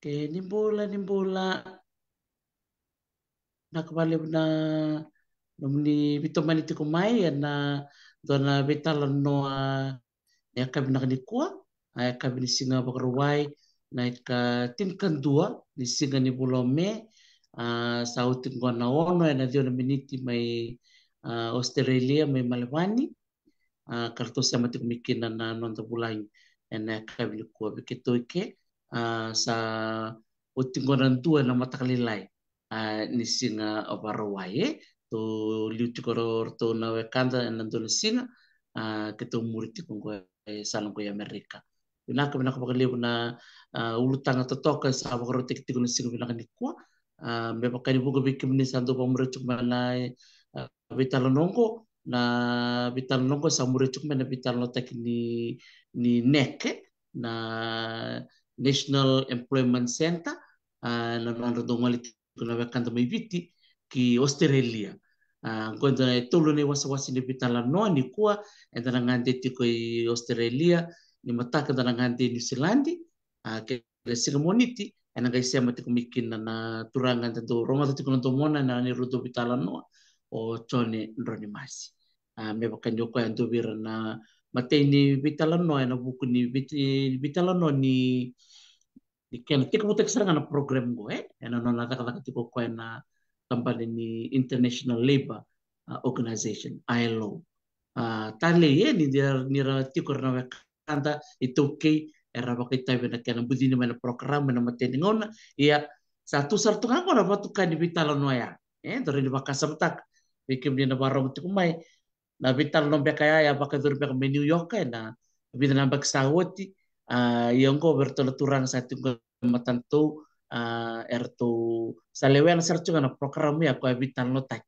Ke nimbola na kawale na ni bitomani tiko mai na dona betala noa ya kabina ni kua ya kabini singa bakaruai na ka tinkan dua ni singa ni bulome sauti ngona ono na diona miniti mai Australia mai Malvani kartu sama tiko mikina na nonta bulai na kabini kua begitu ke sa utinggonan dua na matakalilai ni singa oparawai to liuti koro to na wekanda na ndo singa ke to muriti ko salong ko Amerika binaka pakalibu na ulutanga totoka sa bakoro tiktik no singa binaka ni kwa me pakali bugo bikim ni sando pamuricuk mana bitalo nongko na bitalo nongko sa muricuk mana bitalo tek ni neke na National Employment Center na nando dongali kuna wekanda mai biti ki Australia. Quando é tolo ne wasa ni bitala no ni kua e dana ngante tiko i Australia ni mataka dana ngante New Zealand ke singa moniti e na gaisia matiko mikina na turanga tanto ronga tiko no mona na ni ruto bitala no o chone ndroni masi. Me bakandi ko ando bira na matei ni bitala no na buku ni bitala no ni kena tiko mutek saranga na program go na no na taka tiko ko na company ni International Labour Organization ILO tale ye ni dia nira tikor na kanta itu ke era bakai tabe na kana budini mana program na mateni ngona ia satu sartu ngona batu kan di bitalo noya dore di bakasa betak bikim dia na barong tu mai na bitalo no bekaya ya bakai dore bek New York na bidana bak sawoti yang ko bertolo turang satu matanto erto salewen sartu na program ya ko bitan no tak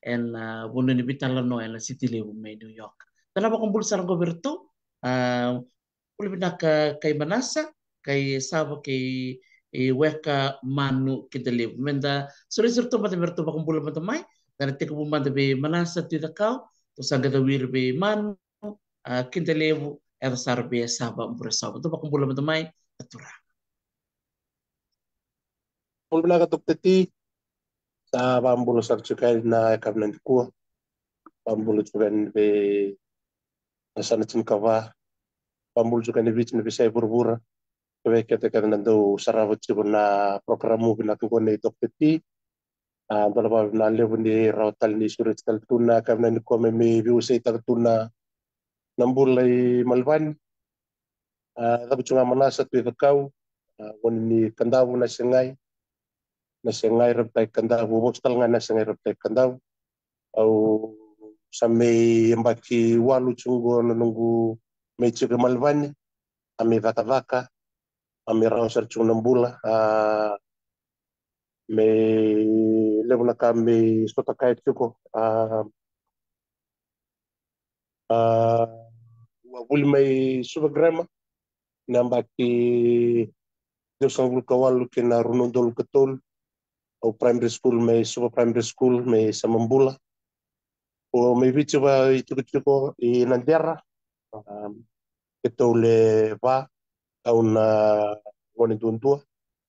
en bunu ni bitan no en city level me New York tanapa kumpul sarang goberto uli bina kay manasa kay sabo kay weka manu kita level menda suri surto mata berto pa kumpul mata mai dan te kumpul mata be manasa tu kau to sanga da wir be manu kita level er sarbe saba umpur saba to pa kumpul mata mai atura Mul bina katok teti sa pambulo sarchukay na kabnan ko pambulo chukan be nasana chimkava pambulo chukan be bich na bisay burbura kaya kete kada nando sarawat chibon na programu bina ko na itok teti dalaba na levo ni rawtal ni surit kal tuna kabnan ko me biusay tar tuna nambulay malvan dapat cuma manasa tu ikau ni kandawu na sengai reptai kandawu bostal nga na sengai reptai kandawu au sampai mbaki walu chungo nunggu mechi ke malvani ame vaka ame rausar chung nambula me lebuna kami sota kait chuko wabuli mai subagrama nambaki dosang kawalu kena runondol ketol au primary school me super primary school me samambula o me bicho ba itu ko i nandera itu le va au na woni tuntua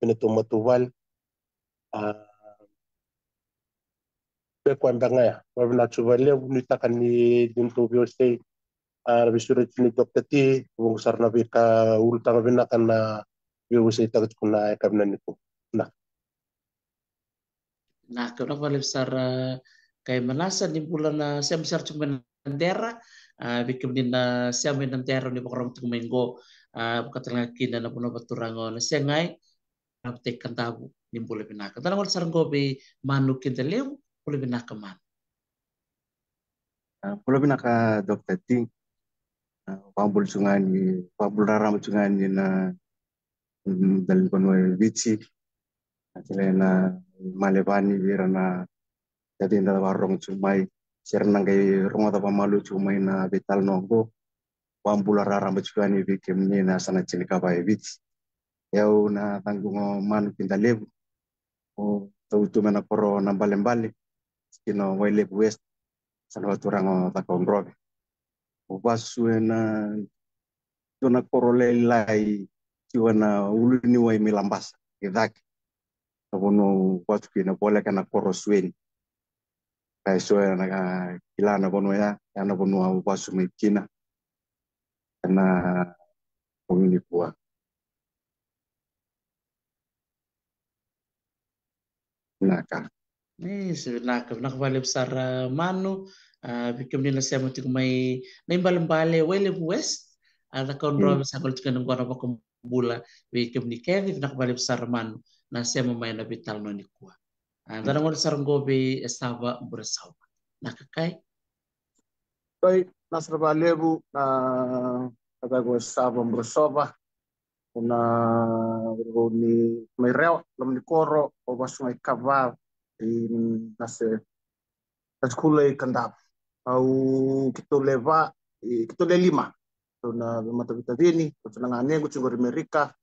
ene to matuval pe kwamba ngaya wa na chuvale ni takani dinto biose bisure ni doktati wong sarna bika ultang bina kana biose tagat kuna kabna niku nah kenapa besar kayak manasa di bulan siam besar cuma nandera bikin dina siam nandera ni program tu minggu katakan kina na puno baturango na sengai aptekan tabu ni boleh binaka tanang wal sarang gobe manu kita lew boleh binaka man boleh binaka dokter ting pambul sungani pambul raram sungani na dal kono bici na malebani birana jadi nda warong cumai sernang kay ronga pa malu cumai na betal nonggo pambul raram sungani bikim ni na sana cini kabay bici yau na tanggung manu pinta lebu o tau tu mena poro na balembali kino waile west sana turango takong robe o basuena tuna korole lai kiwana uluni wai milambasa idak nabono watu kina pole kana korosweni kai so na kila na bono ya nabono au wasu mekina na pengini kuwa naka nakavale besar mano bikim nila siya mutik may naimbalimbali wele west ada kaunro sa kulit ka ng gwana pa kumbula bikim ni Kevin nakavale besar mano na siya mamay na vital no ni kuwa dana ngon sarang gobe estaba burasaw nakakay Koi nasraba lebu na kagago estaba brosova una ni may reo lam ni koro o basu may kava in nase skule kandap au kito leva kito le lima so na mata vita dini so na ngane ko chingori Amerika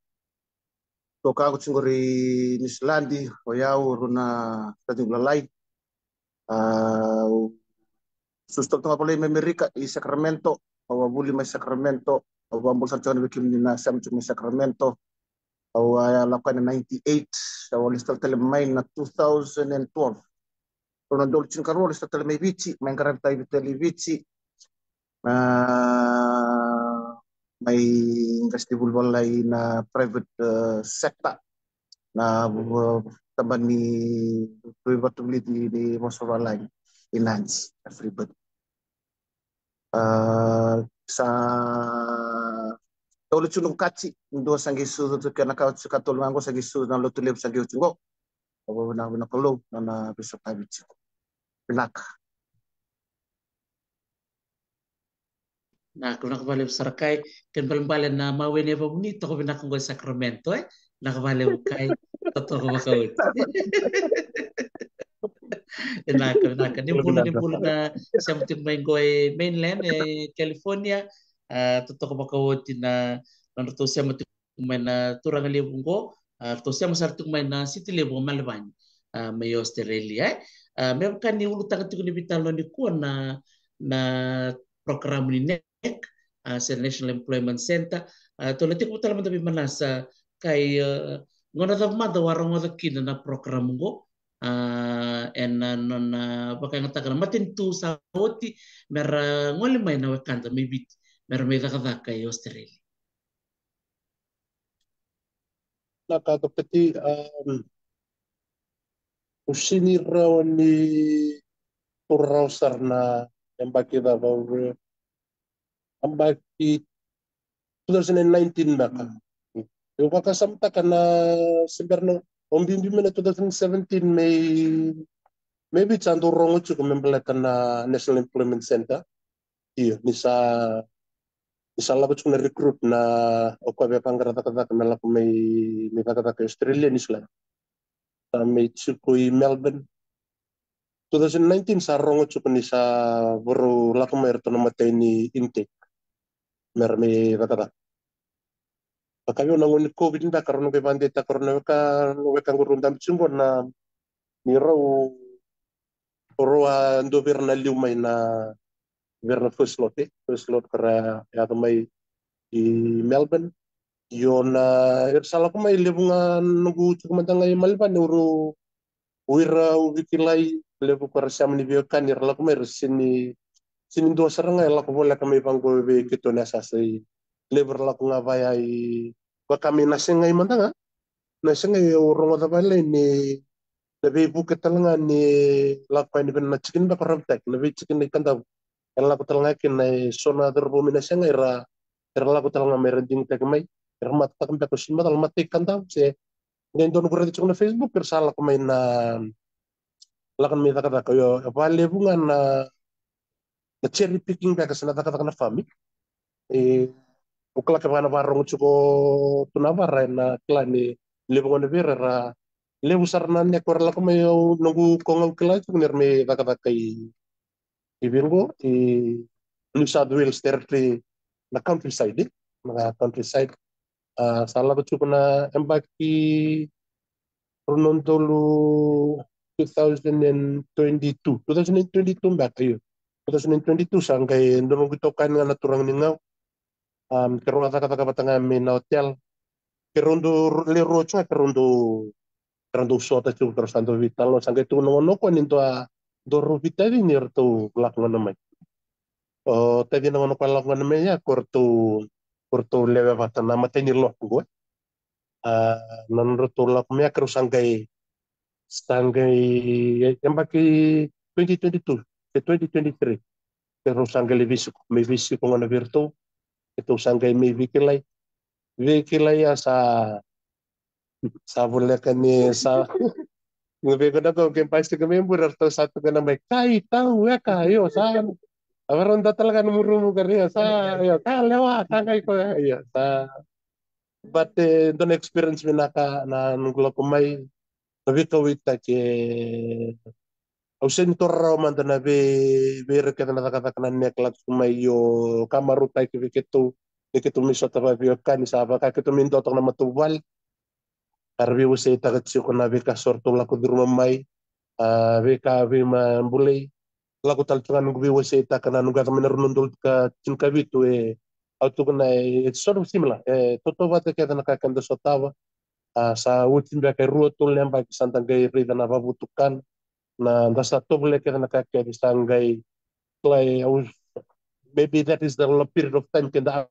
to ka ko chingori New Zealand o yao runa tadi ulalai sustok tanga pala Amerika i Sacramento o buli may Sacramento o bambol sa chon bikim ni na sam chumi Sacramento o lakuan na 98 sa listal telemay na 2012 so na dolchin karo listal telemay vici may karantay televici may festival walay na private sector na taban ni privatability ni Mosawalay inansi everybody sa tolo chunong kachi ndo sangi su ka naka katol mango sangi su na lo tulip sangi uchungo abo na kolo na bisa tabichi pinaka na kung nakavale besar kay kan balimbalan na mawene pa bonito ko binakong ko Sacramento nakavale kay totoo ko makawit naka nimbulo na siya mutik may goy mainland California totoo ko makawit na naruto siya mutik may na turang libong ko to siya masartuk may na city libong Malabani may Australia may kan ni ulutang ito ni Vitalo ni ko na program ni NEC sa National Employment Center to natik mo talaman tabi manasa kay ngona da mada warang wada kina na program go and non baka nga taga matin tu sa hoti mera ngoli may na wakanda may bit mera may dakada kay Australia nakakapati usiniraw ni Turausar na embaki da ambaki 2019 baka yung kakasamta ka na simberno ombimbi na 2017 maybe chando rongo chuko membelata na National Employment Center iyo nisa labo chuko na recruit na okwabe pangarata kada na lako may kakata ka Australia nisla may chuko i Melbourne 2019 sa rongo chuko ni sa boro lako may reto na matay ni intake merme kakata kami nang ni COVID nda karon ke bande ta karon ka ngurun dam chimbo na ni raw roa ndo verna liumay na verna first lot kara ya may i Melbourne yon sala ko may libungan nugu chukumanta ngay Malban uro uira ubikilay lebu kara siya ni biokan irla ko may sini do saranga la ko bola kami panggo be kito na sasay leber la ko nga bayay kami nasengay mantanga nasengay urong da balay ni nabi buket talanga ni lakpay ni na chicken ba karabtek nabi chicken ni kandaw la ko talanga kin na sona derbo mi nasengay ra la ko talanga merending tek may mat tak ko sin matal matik kandaw se ngayon doon ko rito na Facebook pero sala ko may na lakan mi takata ko vale bunga na cherry picking ba kasi natakata na family ukla ke bana barong chuko tunavara na klani lebongon vera lebu sarna ne korla ko mayo nugu konga ukla chuko nerme takata kai ibirgo New South Wales territory na countryside mga countryside sala ko chuko na embaki runon tolu 2022 mbak ayo 2022 sangkay ndong gitokan nga naturang ningaw karon kata batanga min na hotel ke rondo le rocho ke rondo sota tu terus tanto vital no sangke tu no ko ninto a do ro vitavi nir tu lak ngono mai o tadi no ko lak ngono mai ya kortu leve vatana mateni lok go non ro tu lak me akru sangkai yang baki 2022 ke 2023 pero sangkai me visi ko ngono virtu itu sangkai me vikilai ya sa vulekani sa Ngabe ko na ko kung pasti kami member atau satu ka na may tahu ya kayo sa avaron da talaga numurumo ka rin sa yo kalewa kangay ko yo sa but don't experience mi na nunggulo ko may nabi kawita ke ausento raw man da nabi bere ka na kata kana neklak may yo kamarutay ke ketu miso ta ba biyo kan sa ba ka ketu min dotong na matubal karbi usay tagat siyo ko nabi ka sorto la ko durmamay veka vima mbulei laku taltungan nunggu wase ta kana nunggu kami nundul ka cinka vitu autu kana it's sort of similar toto vate kaya na kakanda sotawa sa utin ba kay ruotul lembak santang kay rida na babutukan na dasa toble kaya na kakaya sanggay klay maybe that is the period of time kenda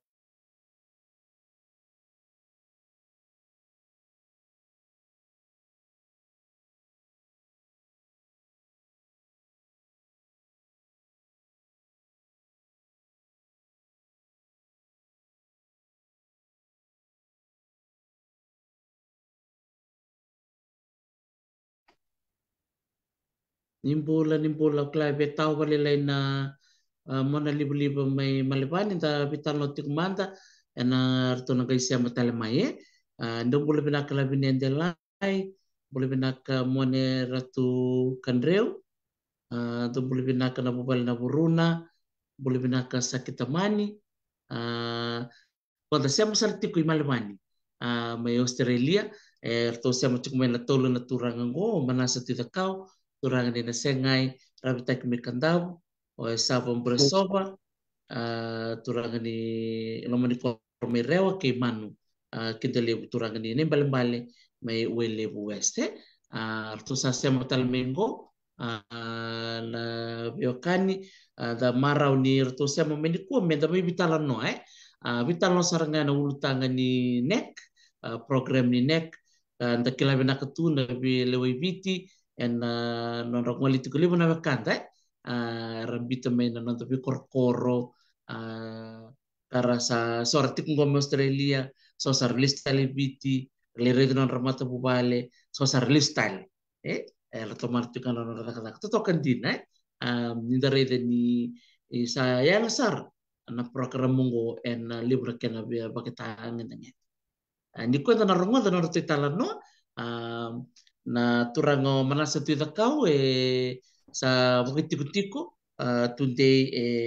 Nimbula klai betau bali lai na mona libu mai malibani ta bitan lotik manda ena rto na gaisia matale mai ndong bule binak la binende lai bule binak mone ratu kanreu ndong bule binak na bubal na buruna bule binak sakitamani quando siamo saliti qui malemani mai Australia rto siamo cuk mai na tolu na turanga ngo manasa tu kau turanga ni na sengai rabitak mi kandau o sava mbresova turanga ni lomani korme rewa ke manu kita lebu turanga ni bale mai ue lebu weste rto sa siamo talmengo na biokani da marau ni rto siamo menikuwa menda mai bitala no vital no saranga na ulutanga ni NEC program ni NEC nda kila bina katu na bi lewe viti en non rongwali tu kulibu na bakanda rambita me na non tapi korkoro kara sa sorti ngom Australia so sar listali viti le redo non ramata bubale so sar listali la tomar tu kan non raka to kan din ninda rede ni sa yang sar na program mungo en libro kena bia bakita ngene ni ko na rongo na roti tala no na turango manasa tu kau sa bakitiko tunde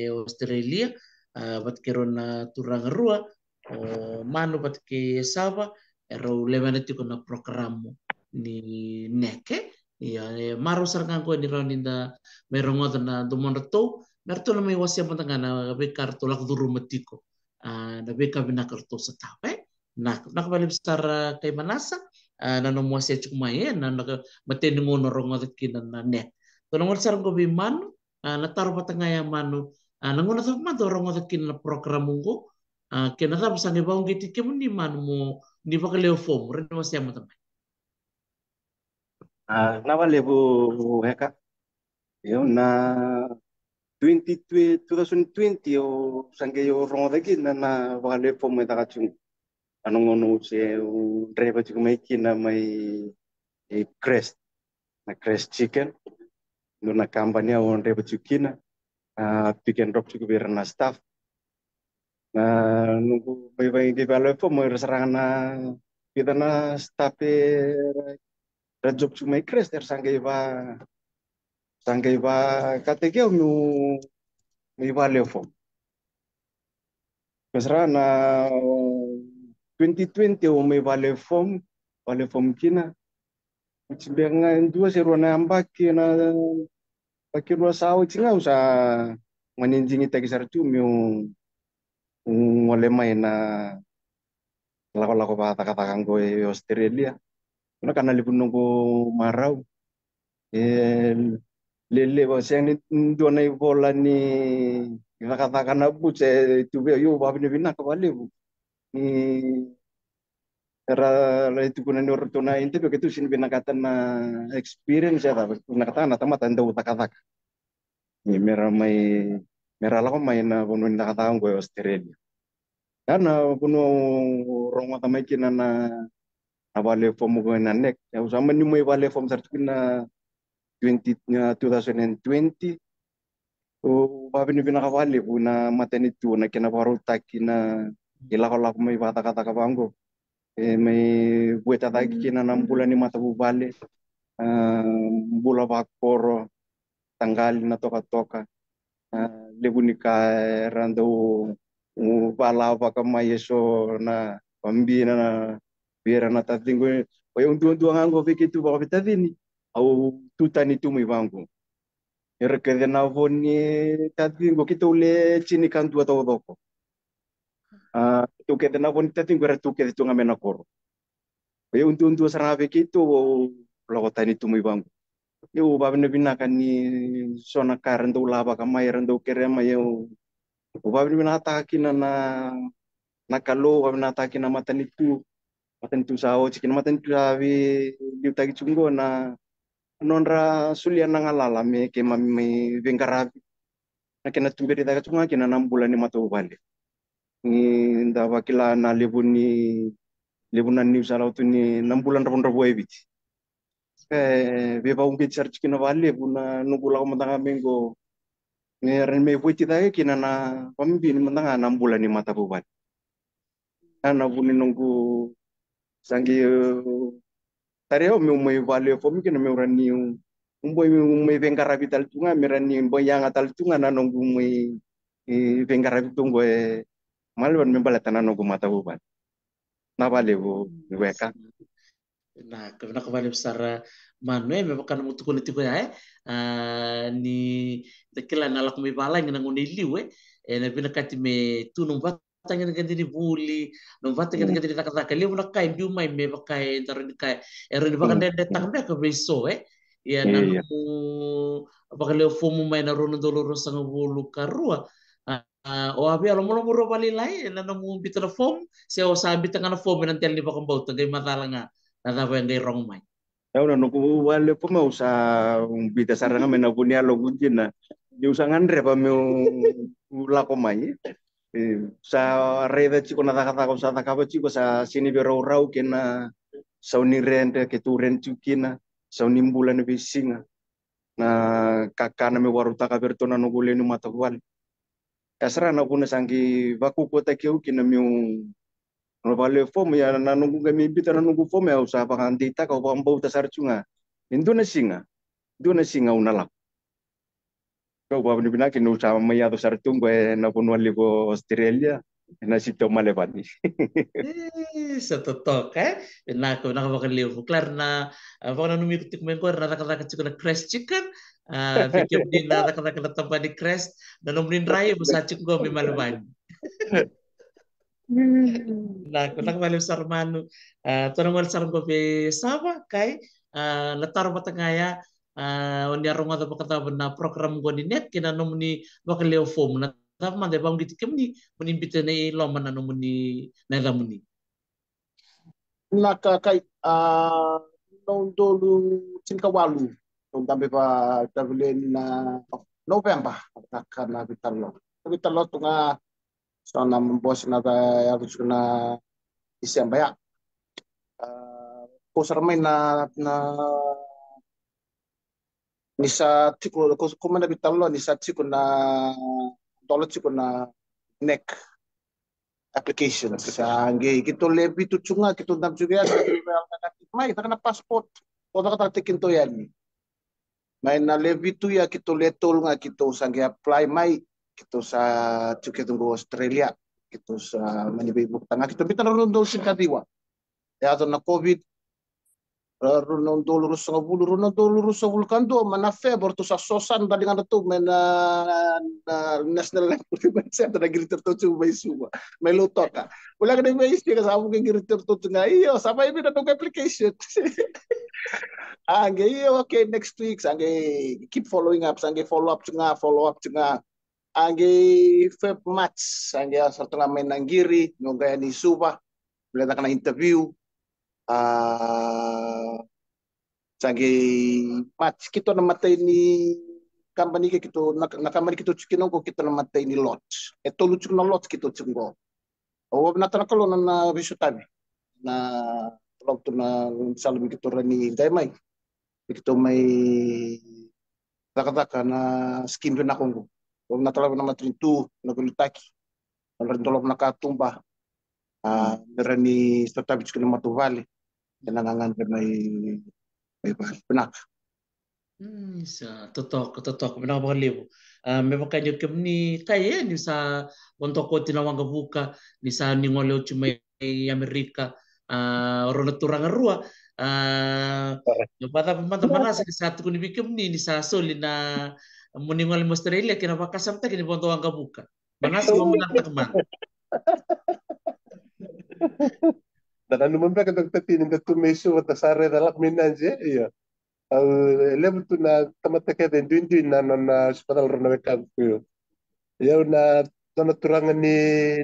Australia bat kerona turang rua o manu bat ke sava ero levana tiko na programo ni neke ya maru sarang ko ni roninda merongo na dumonto narto na may wasya mo nga na bekar tulak duru matiko na beka binakarto sa tape na nakabalib star kay manasa na no wasya chukmaye na matenungo no rongo kinan na net to nangor sarang ko biman na taro patangaya manu nangona sa man to rongo kin na programo ko kinata sa ni baong giti kemo ni man mo ni pa kaleo form ren wasya mo tamay Nava levo heka yo na 2020 o sangke yo rongo daki na vale form eta kachung anong ono se driver juga mai kina mai crest na crest chicken no na kampanya on driver juga pick and drop juga biar na staff na nunggu mai di vale form mai serangan na kita na staff job juga mai crest sangke ba kateke mi vale form Mesra na 2020 o may vale form kina. Chibenga dua seru na ambaki na pakirwa sao chinga usa maninjingi tagi sartu mi wale mai lako pa takatakan ko Australia. Kuna kana lipun nunggu marau. Lele ba siang ni dona bola ni nakatakan na bu se tube yo ba bini bina ka bale bu. Ni era itu kuna ni ortona inte pe ketu sin bina kata na experience ya ta nakata na tama tanda utak-atak. Ni mera lako mai na bunu nakata ko Australia. Karena bunu rong mata mai kina na abale form ko na nek. Ya usama ni mai bale form sartu na 2020 o babini binakawali na matanitu na kinaparutaki na ilako-lako may bata-kata kabango may buwet ataki kina ng bulan ni matabubali bula bakporo tanggali na toka-toka lebuni ka rando bala baka mayeso na pambina na bira na tatingo o yung duang ango fikitu baka bitadini au tutani tumi bango Erkede na voni tatingo kita ule chini kan tua tau doko. Tu kede na voni tatingo era tu kede tu ngamena koro. Pe untu sarabe kitu logo tani tu mi bangu. Eu ba bina bina kan ni sona karan do laba kamai rando kere ma eu. Ba bina ta kina na kalo ba bina ta kina matan tu sao chikin matan tu sabi liu tagi chungo na nonra sulian nangalala me ke mami me vengarabi na kena tumberi daga chunga kena 6 bulan ni mato bale ni ndawa kila na lebunan ni usala tu ni 6 bulan rabon rabo ebit beba ungi charge kina bale buna nugula ko matanga mengo ni ren me buiti daga kina na pambi ni matanga 6 bulan ni mata bale ana buni nunggu sangi tareo me umay bale fo mi kina me urani umboy vengarabi tal tunga merani umboy yang atal tunga na nunggu umay vengarabi tungo malwan membalatan ano gumata buban. Nabali bu weka. Nah, karena kembali besar Manuel memang kan untuk kulit itu ya, ni tekila nalak mi bala ngi nangu niliu na bina kati me tu numbat tangan ganti ni buli, numbat tangan ganti nak kata kali mula kai du mai me bakai tarin kai erin bakan dende tang me ka beso ya nanu bakal fomu mai na rono doloro sanga bulu karua. O abi alo mo muro bali lai na namu bitana form se o sabi tanga na form nan tel ni bakang bau tagay matala nga na ba ngay rong mai. Ya una no ku wale po mo sa bita saranga me na bunia lo gujin na. Di usangan re pa me la ko mai. Sa reda chiko na takata ko sa takaba chiko sa sini bero rau kena sa unirente ke tu ren chukina sa unimbula na bisinga na kakana me waruta ka bertona no gule ni matakwal. Kasra na kuna sangi baku kota kiu kina me no vale fome ya na nungu kami bita na nungu fome au sa pakan dita kau pambau tasar chunga. Indona singa unalak. Kau bawa ni binakin no sa maya to sar tunggu na punwali ko Australia na sito malebani. Satotok na ko nakabakaliw klar na baka na numitik mo ko na nakataka chiko na crest chicken fikir din na nakataka na tamba ni crest na numrin rai busa chiko mi malabani. Na ko nakabaliw sa Romano tanong wal sa ko pe sama kay latar batangaya onya roma da bakata na program ko ni net kinanong ni bakaliw form na tama de bang ditikem ni menimbita na loman na numuni na lamuni. Naka kai nung dulu Cinkawalu nung dami pa Davlen na November naka na bitalo tu nga so na boss na harus na Desember ya pusar may na nisa tiko kuma na bitalo nisa tiko na dolo tiko na neck application sa ngi kito lebi tu chunga kito dam juga mai taka na passport o taka tikin to yan may na lebi tu ya kito letol nga kito sangi apply mai kito sa kito go Australia kito sa manibay bukta nga kito bitan ron do sin kadiwa ya to na COVID Runong dulu rusa bulu runong dulu rusa bulu kando mana feber tu sasosan tadi dengan tu na national level center giri tertuju mai suba mai lutoka ulah kada mai isti ka sabu giri tertuju ngai iyo sama ini datang application angge iyo okay next week angge keep following up angge follow up cenga angge feb match angge asal tengah main nanggiri nyoga ni suba boleh tak kena interview sagi match kita namatay ni company ke kito na company kito chikinong ko kita namatay ni lots eto luchuk na lots kito chungo o na tanakalo na visu tabi na tulog to na salumi kito rani daymay kito may takataka na skim rin akong o na talaga na matrintu na gulitaki na rin tulog nakatumba nirani sa tabi chikin na matuvali nangangan may penak. Sa totok pinakapakaliw. May makainyo kami ni kaya ni sa untuk ko tinawang buka ni sa ningoleo chumay Amerika oro naturang arua yung bata pamana sa satu ko ni bikim ni sa soli na muningol mo Australia kinapakasam ta kini bonto ang buka. Manas mo manata kaman. Dan anu memang kata tini nda tu mesu wata sare dalak minanje iya. Level tu na tamata ke den duin na hospital rona weka ku. Ya na dona turangan ni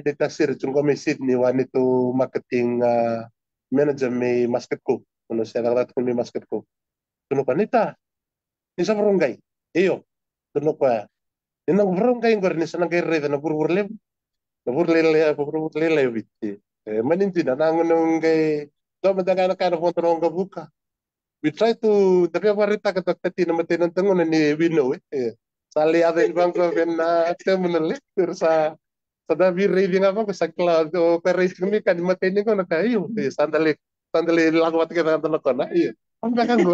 detasir chung kami Sydney wani tu marketing manager me masket ko. Ono saya kata tu me masket ko. Tuno kanita. Ni sa barangay. Iyo. Tuno pa. Ni nang barangay ngor ni sa nang kay reda na burburle. Na burburle bitti. Maninti na nangunong kay do madaga na kana fonto nga buka. We try to tapi warita ka tati na matinan tangon ni Wino sali ada in bangko ben terminal sa davi raving apa ko sa cloud o peris kami kan matinin ko na kayo sandali lagwat ka na tanong ko na iya ang bakang go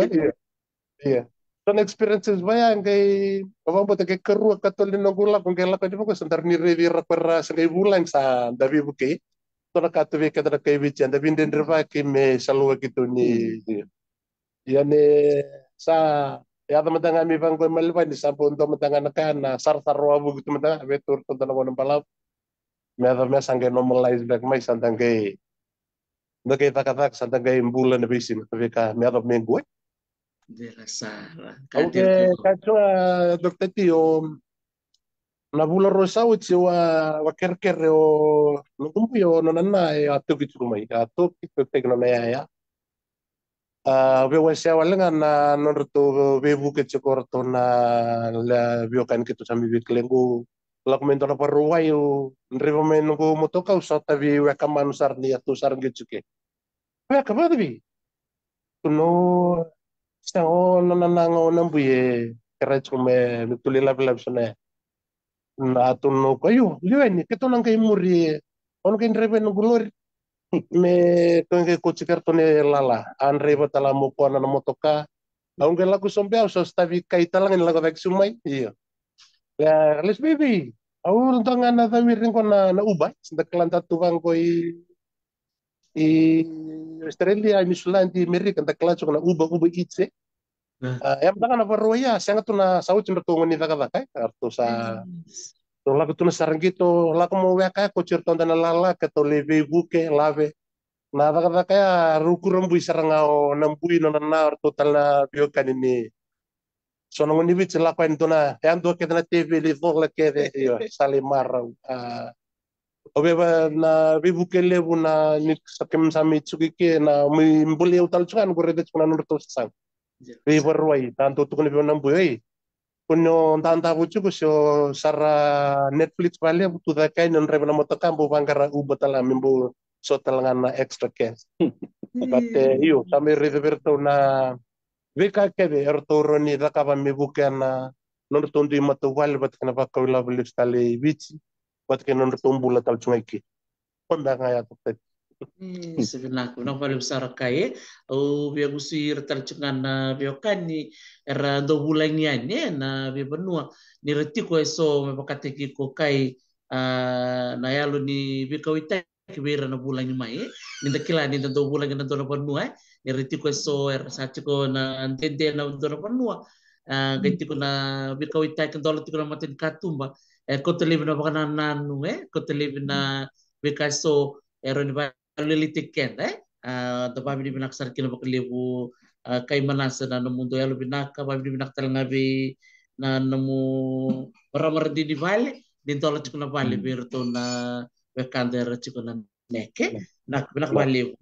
iya son experiences bayang kay abang bote kay keru katol ni nogula kung kay lakad mo ko sandar ni revira para sa kay bulan sa davi buke to nakatuwi ka na kay vichan davi den reva kay me salwa kito ni yani sa ya teman-teman mi bang ko malwan di sabon to teman-teman na sar-sarwa bu gitu teman-teman betur to na wonong palap me sangge normalize back mai santang kay bagay takatak santang kay bulan na bisin tapi ka me me gue Dela Sara. okay kacho dokter tio na bula rosa uchi wa kerker o nungkumpu yo nonana ya tu gitu mai atu kita tekno na ya Vewasya walengan na nonroto vevu ke cekorto na la biokan kito sami viklengu lakumento na paruwayo nrivo men ko motoka usata vi wekaman sar ni atu sar ngechuke weka badabi kuno stango nananango nambuye keraj kume mituli labilab sone na atu no kayo liweni kito nang kay muri ono kay nrivo no gulori me tonge coach cartone lala andre batala mo ko na motoka aunque lagu sombea so stavi kaitalang en lago dak sumai iya ya les baby au tangan na tami ring ko na ubay sa klanta tubang ko i Australia New Zealand Amerika ta klacho na uba itse ya tangan na parroya sanga tu na sauch na tungo ni taka kai arto sa to lagu tu na sarangito lagu mo weka ko cirton na lala ka to leve buke lave na taka kaya rukurambui sarangao nambui na total na biokan ini so nung ni bit sila kwento na yan do kita na TV li la kede yo salimar obe ba na bibuke lebu na ni sakem sami tsukike na mbuli utal tsukan ko redet kuna nurto sang bi barwai tanto tukun bi nambui kunyo tanta bucu ko so sara Netflix bale butu da kay non rebe na motokambo bangara ubatala mimbo so talangan na extra cash Bate iyo sami riverto na vika kebe ertoro ni rakaba mi bukana non tondi matuwal bat kana ba kawla bilis tali bici bat kana non tombula tal chungaiki konda ngaya to Sebenarnya nang paling besar kaya biar gusir tercengan na biar kan ni era do bulan ni ane na biar benua ni reti ko eso mepakateki ko kai na yalo ni biar kawita kibera na bulan ni mai ninda kila ninda do bulan na do na panua riti ko so sa ko na antende na do na panua gaiti ko na bikaw itai kan dolo tiko na matin katumba ko te live na baka nanu ko te live na bikaso ero ni ba lilitik da babi di binak sar kilo baka live kay manasa na mundo yalo binaka babi di binak talangabi na namu maramar di vale din tolo tiko na vale berto na bekandera tiko na neke nak binak vale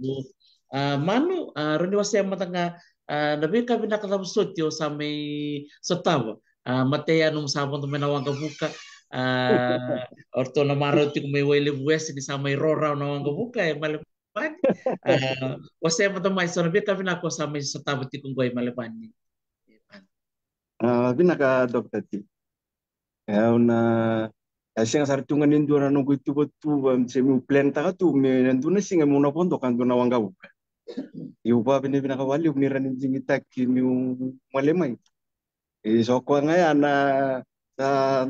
manu roni wase matanga nabi ka binak na sotio sa may sotawa mateya nung sabon to menawang buka orto na maro tiko may wele buwes ni sa may rora na wang buka malapan wase matamay so nabi ka binak ko sa may sotawa tiko goy malapan ni Binaka Dr. T. Una singa sartungan indo na nunggu itu betul semi plan taka tu me nandu na singa muna pondo kan tu na wanga buka. Iu ba bine binaka wali uniran injing itaki mi malemai. So ko ngaya na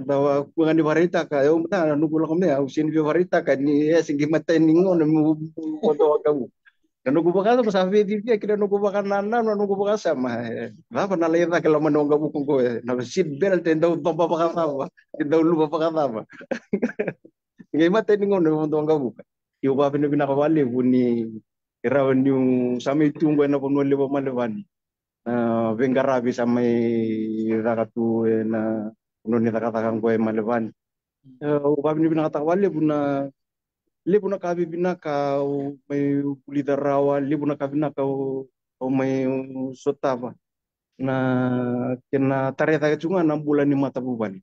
dawa kungan di varita ka yo mta nunggu la kome au sin di varita ka ni singi mata ningo na mu pondo wanga buka. Dan nunggu baka sa sabi di dia kira nunggu baka nana na nunggu baka sama. Ba na lera ka laman wanga buka ko na seat belt daw tomba baka sama. Daw lupa baka sama. Ngay mata ni ngono mo tonga buka. Yo ba pinu pinakawali buni irawan yung sa may tunggo na puno libo malawani. Vengarabi sa may rakatu na puno ni rakatakang ko malawani. Ba pinu pinakawali buna libo na kabi binaka may pulita rawa libo na kabi naka o may sotava na kena tareta kacunga 6 bulan ni mata bubani.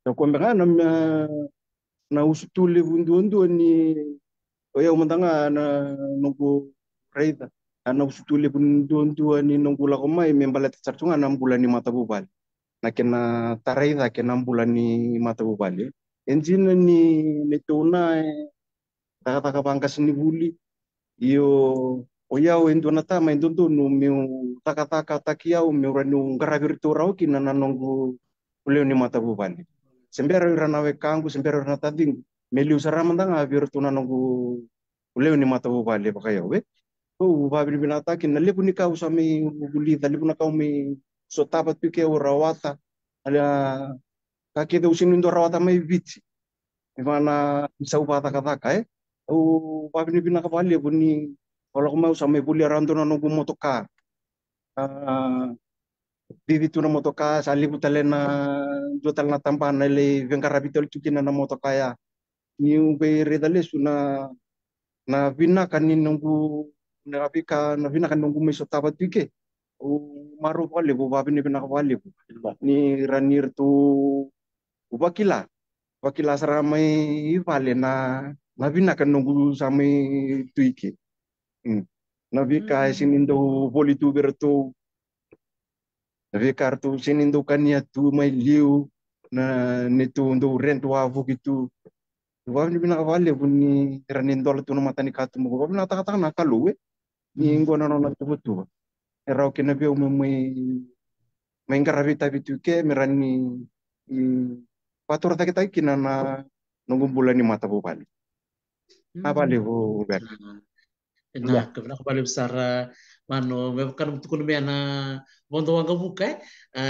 So kumbaga na usutuli bundu ni oya umandanga na nunggu reida na usutuli bundu ni nunggu la komai membalat sartunga 6 bulan ni mata bubali na kena tareida ke 6 bulan ni mata bubali enjina ni tuna taka pangkas ni buli iyo oya endo na tama endo no meu taka takiau meu ranu garabirtu rauki na nunggu uleo ni mata bubali sembero iranawe kangu sembero irana tading meliu saramandanga virtuna nongu uleo ni mata bubale pakayo we babi binata kin nalibu ni kau sami buli nalibu na kau mi sotapat pike rawata ala kake do sinindo rawata mai bici mana bisa upata kata babi binaka bali buni kalau mau sami buli randona nongu motoka Didi tu na motoka sali butale na jotal na tampa na le vengkara bitol tukina na motoka ya ni ube redale suna na vina kan ni nunggu na vina kan nunggu meso tabat pike o maru pale bo babi ni vina pale ni ranir tu wakila saramai pale na vina kan nunggu samai tuike na vika sinindo politu bertu Nabi kartu sinindo kanya tu may liu na nito ndo rento avo gitu. Wala ni binakawali ni ranin dola tu na mata ni katu mo. Wala nakata na kaluwe ni ngo na na tubutu. Eraw kinabi may karabita bitu ke merani patur ta kita kina na nungumbulan ni mata bubali. Apa levo bek. Nah, kebetulan kembali besar mano kan tukun me na bondo wanga buka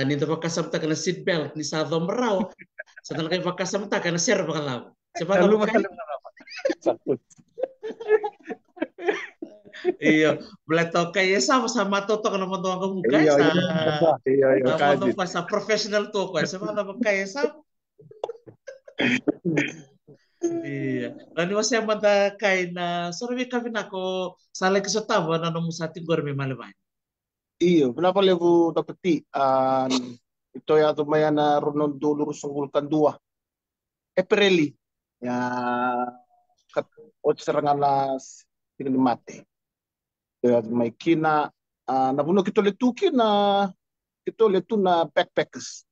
ni ta pakasam ta kana seat belt ni sa merau sa kay pakasam ta kana share bakalam siapa Lu buka masalah apa? iyo blato kay sama to kana bondo wanga buka Iya, sa iya, bondo kaji. pa sa professional to ko sa mana kay sa iya lani wasi amanta kay na sorbi kami nako sala kisotabo na no musati gorme malaban Iyo, kenapa levu Dr. T? Ito ya tumaya na runon dulu rusungulkan dua. Aprili. Ya, kat serangan las tinggal mati. Ya, may kina, nabuno kito letuki na, kito letu na backpackers.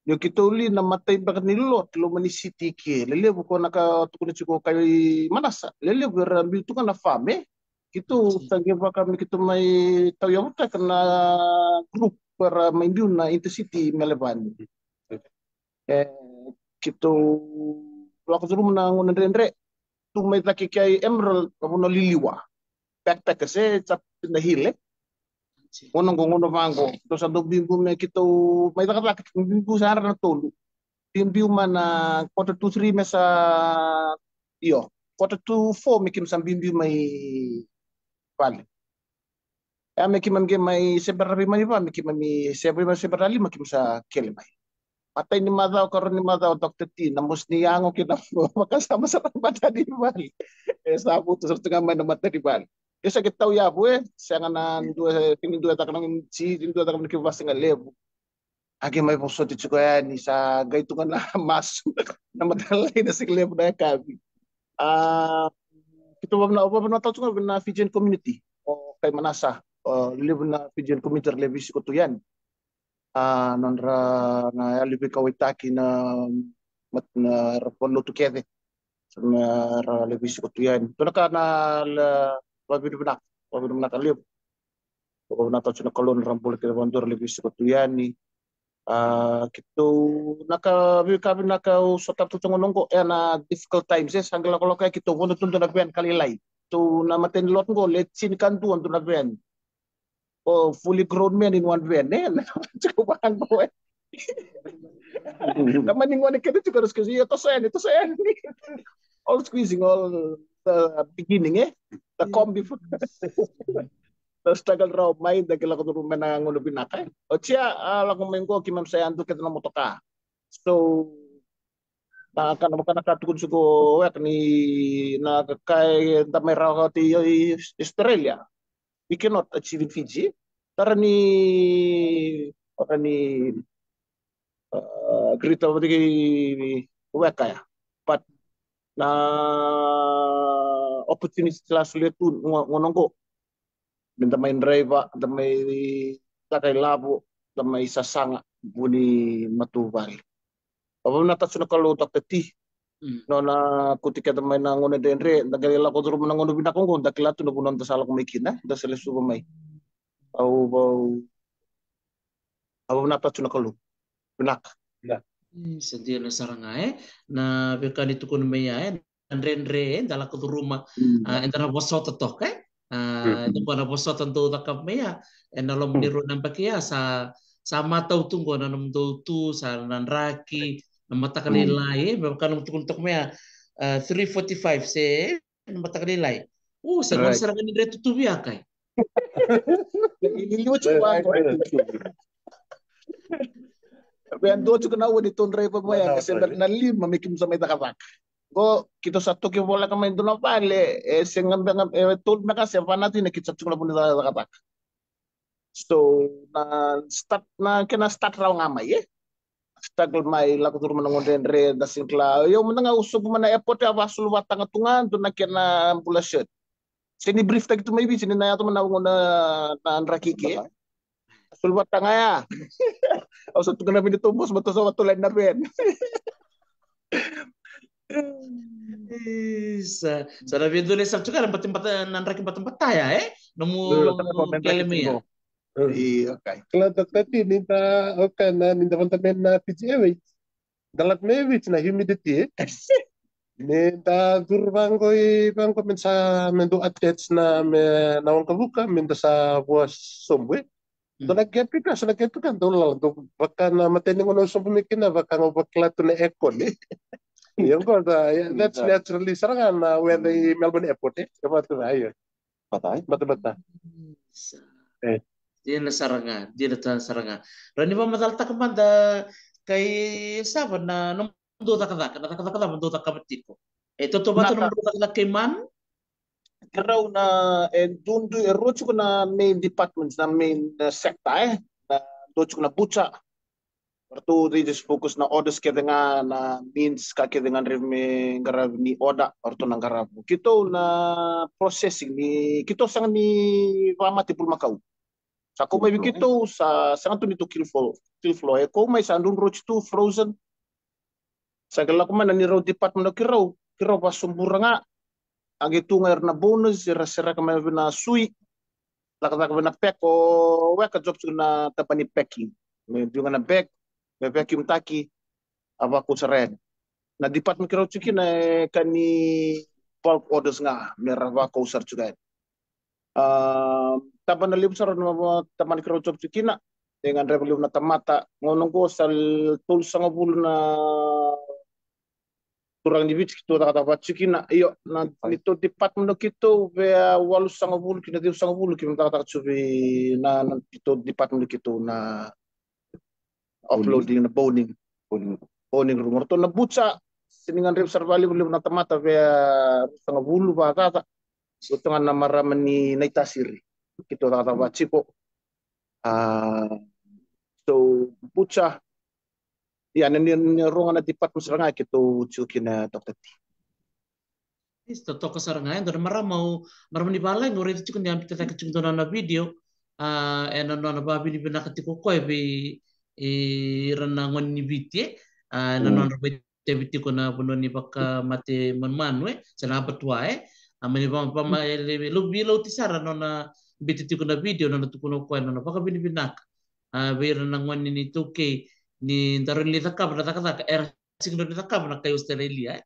Yung kito uli na matay bagat nilot, lumani city ki. Lelevo ko nakatukun ko kayo manasa. Lelevo, rambil tu kan na fame. Kito, tagya ba kami kito may tawyawata ka na group para maindiw na intercity Melaban. Kito, wala ko surum na ngunan rin. tu may taki kay Emerald kapuno liliwa. Backpack kasi sa pinahile. Unang kung uno vango. To sa dobimbo may kito may takalaki bimbo sa na tolo. Bimbo man na quarter to 3 may sa iyo. Quarter to 4 may kim sa bimbo may vale. May kim may seberali may pa may kim may seberali may kim sa kelimay. Patay ni Madaw, karon ni Madaw, Dr. T, namos niyango kita makasama sa mata di Bali. Sa puto sa tengah man mata di Bali. Sa kita ya bu sa nga na tingin dua tak nang si dua tak nang kibas nga levo. Agi may puso ti ni sa gaytungan na mas na madalay na sig levo na kabi. Kita wag na tawag na Fijian community o kay Manasa live na Fijian community levis ko to yan. Nandra na alibi kawitaki na mat na rapolo tukede na levis ko tuyan to naka na wabidunak alib ko na to na kolon rampol ke bandor levis ko tuyan ni kito naka sotap to ngongo na difficult times hanggang kalau kay kito wono tundo na ben kalilay to na maten lot ngo let sin kantu on to na ben fully grown men in one van. Cukup bang boy. Naman yung one kita juga harus kasi ito sa yan. All squeezing, all the beginning the combi. The struggle raw may dagil ako doon manangulo binakay. O siya lang main ko kimam sa ando kita na motoka. So nakatugod sugo wek ni na kay damay raw ti Australia. We cannot achieve in Fiji. Tara ni Grita di weka ya. But na opportunity sila sulit tu ngonong ko. Minta main driver, da may takay labo, da may sasanga buni matubal. Apabila nata suna kalau tak teti. No na kutika da may nangone denre, nagalila ko duro nangono binakong ko, dakila tu nabunan ta sala ko may kina, da sila suba may. Au nata suna kalau binak. Sedia na sarangay na bekani tu kun maya andre dala ko rumah endara bosota to kay ito pa na bosota to takap maya en alom niru nampakia sa mataw tunggo na namdo tu sa nanraki na mata kanilay kanong tukun maya 345 se na mata kanilay sa ngon sarang ni reto tubiya kay Ini lucu banget. Biar dua cukup nawa di tahun driver mo yan kasi na lima mikim sa may takatak. Go kita satu ke bola kami itu napa le sengam tol na kasi pa natin nakita cukup na punta takatak. So na kena start raw ngamay Start may laku turun menangon re da singkla. Yo menanga usub mana airport ya wasul watang tungan tu na kena ambulasyon. Sini brief tag tu maybe sini na yato manawon na anrakike. Sulwat ta nga ya. O sa tugan na pinitumbos bato sa watulan na ben. Sa nabido le sa tugan batimbat nanraki batimbat ya nomu kelemi ya. Okay. Kalau tadi minta na minta kontamen na PGA dalat mewich na humidity minta bangko mensa mendo attach na nawang kabuka minta sa buas sombe. Do nagkepika sa nagkepikan do lang do baka na matening uno sa pumikin na baka nga bakla to na ekon yung ko that's naturally sarangan na where the Melbourne airport kama to ayo patay bata dia na sarangan rani pa madalta ka man da kay saban na nung duda ka duda ka batiko to ba to nung duda ka kay man Karaw na dundu rocho ko na main departments na main sector na rocho ko na butsa. Pertu they just focus na orders kaya nga na means ka kaya nga reme garab ni oda orto nang garab. Kito na processing ni kito sang ni pamati pul Macau. Sa ko may kito sa sang to nito kill flow ko may sa andun rocho to frozen. Sa kala ko man ni road department na kiraw pa sumbura nga. Ang itungar na bonus, sira kami na sui, lakata kami na pack o weka job na tapani packing. May yung na bag, may vacuum taki, aba ko sa red. Na department kiraw chikin na kani bulk orders nga merava kausar juga. Taban na libsar na taman kiro job cikina dengan rebelium na tamata ngonong ko sal tulsa nga bulu na turang di bit kito kata cikina iyo na nito department kito be walu sanga bulu kina tiu sanga bulu kina kata cubi na kito department kito na uploading na boning rumor to na butsa siningan ribsar bali belum na tamata be sanga bulu ba kata utangan na maramani na itasiri kito kata ciko so butsa ya ni rongan na dipat musranga kito chukina Dr. T. Isto toko sarangai ndor maram ni balai ngore itu cukun yang kita kecung na video eno na babi ni bina katiko koe bi ranangon ni biti eno na te biti ko na buno ni baka mate manmanwe sana patwae amani pama lu bilo tisara no na biti tiko na video no tukuno koe no baka bini binak bi ranangon ni tuke ni ndaron li takab na takaka era signo ni takab na kay Australia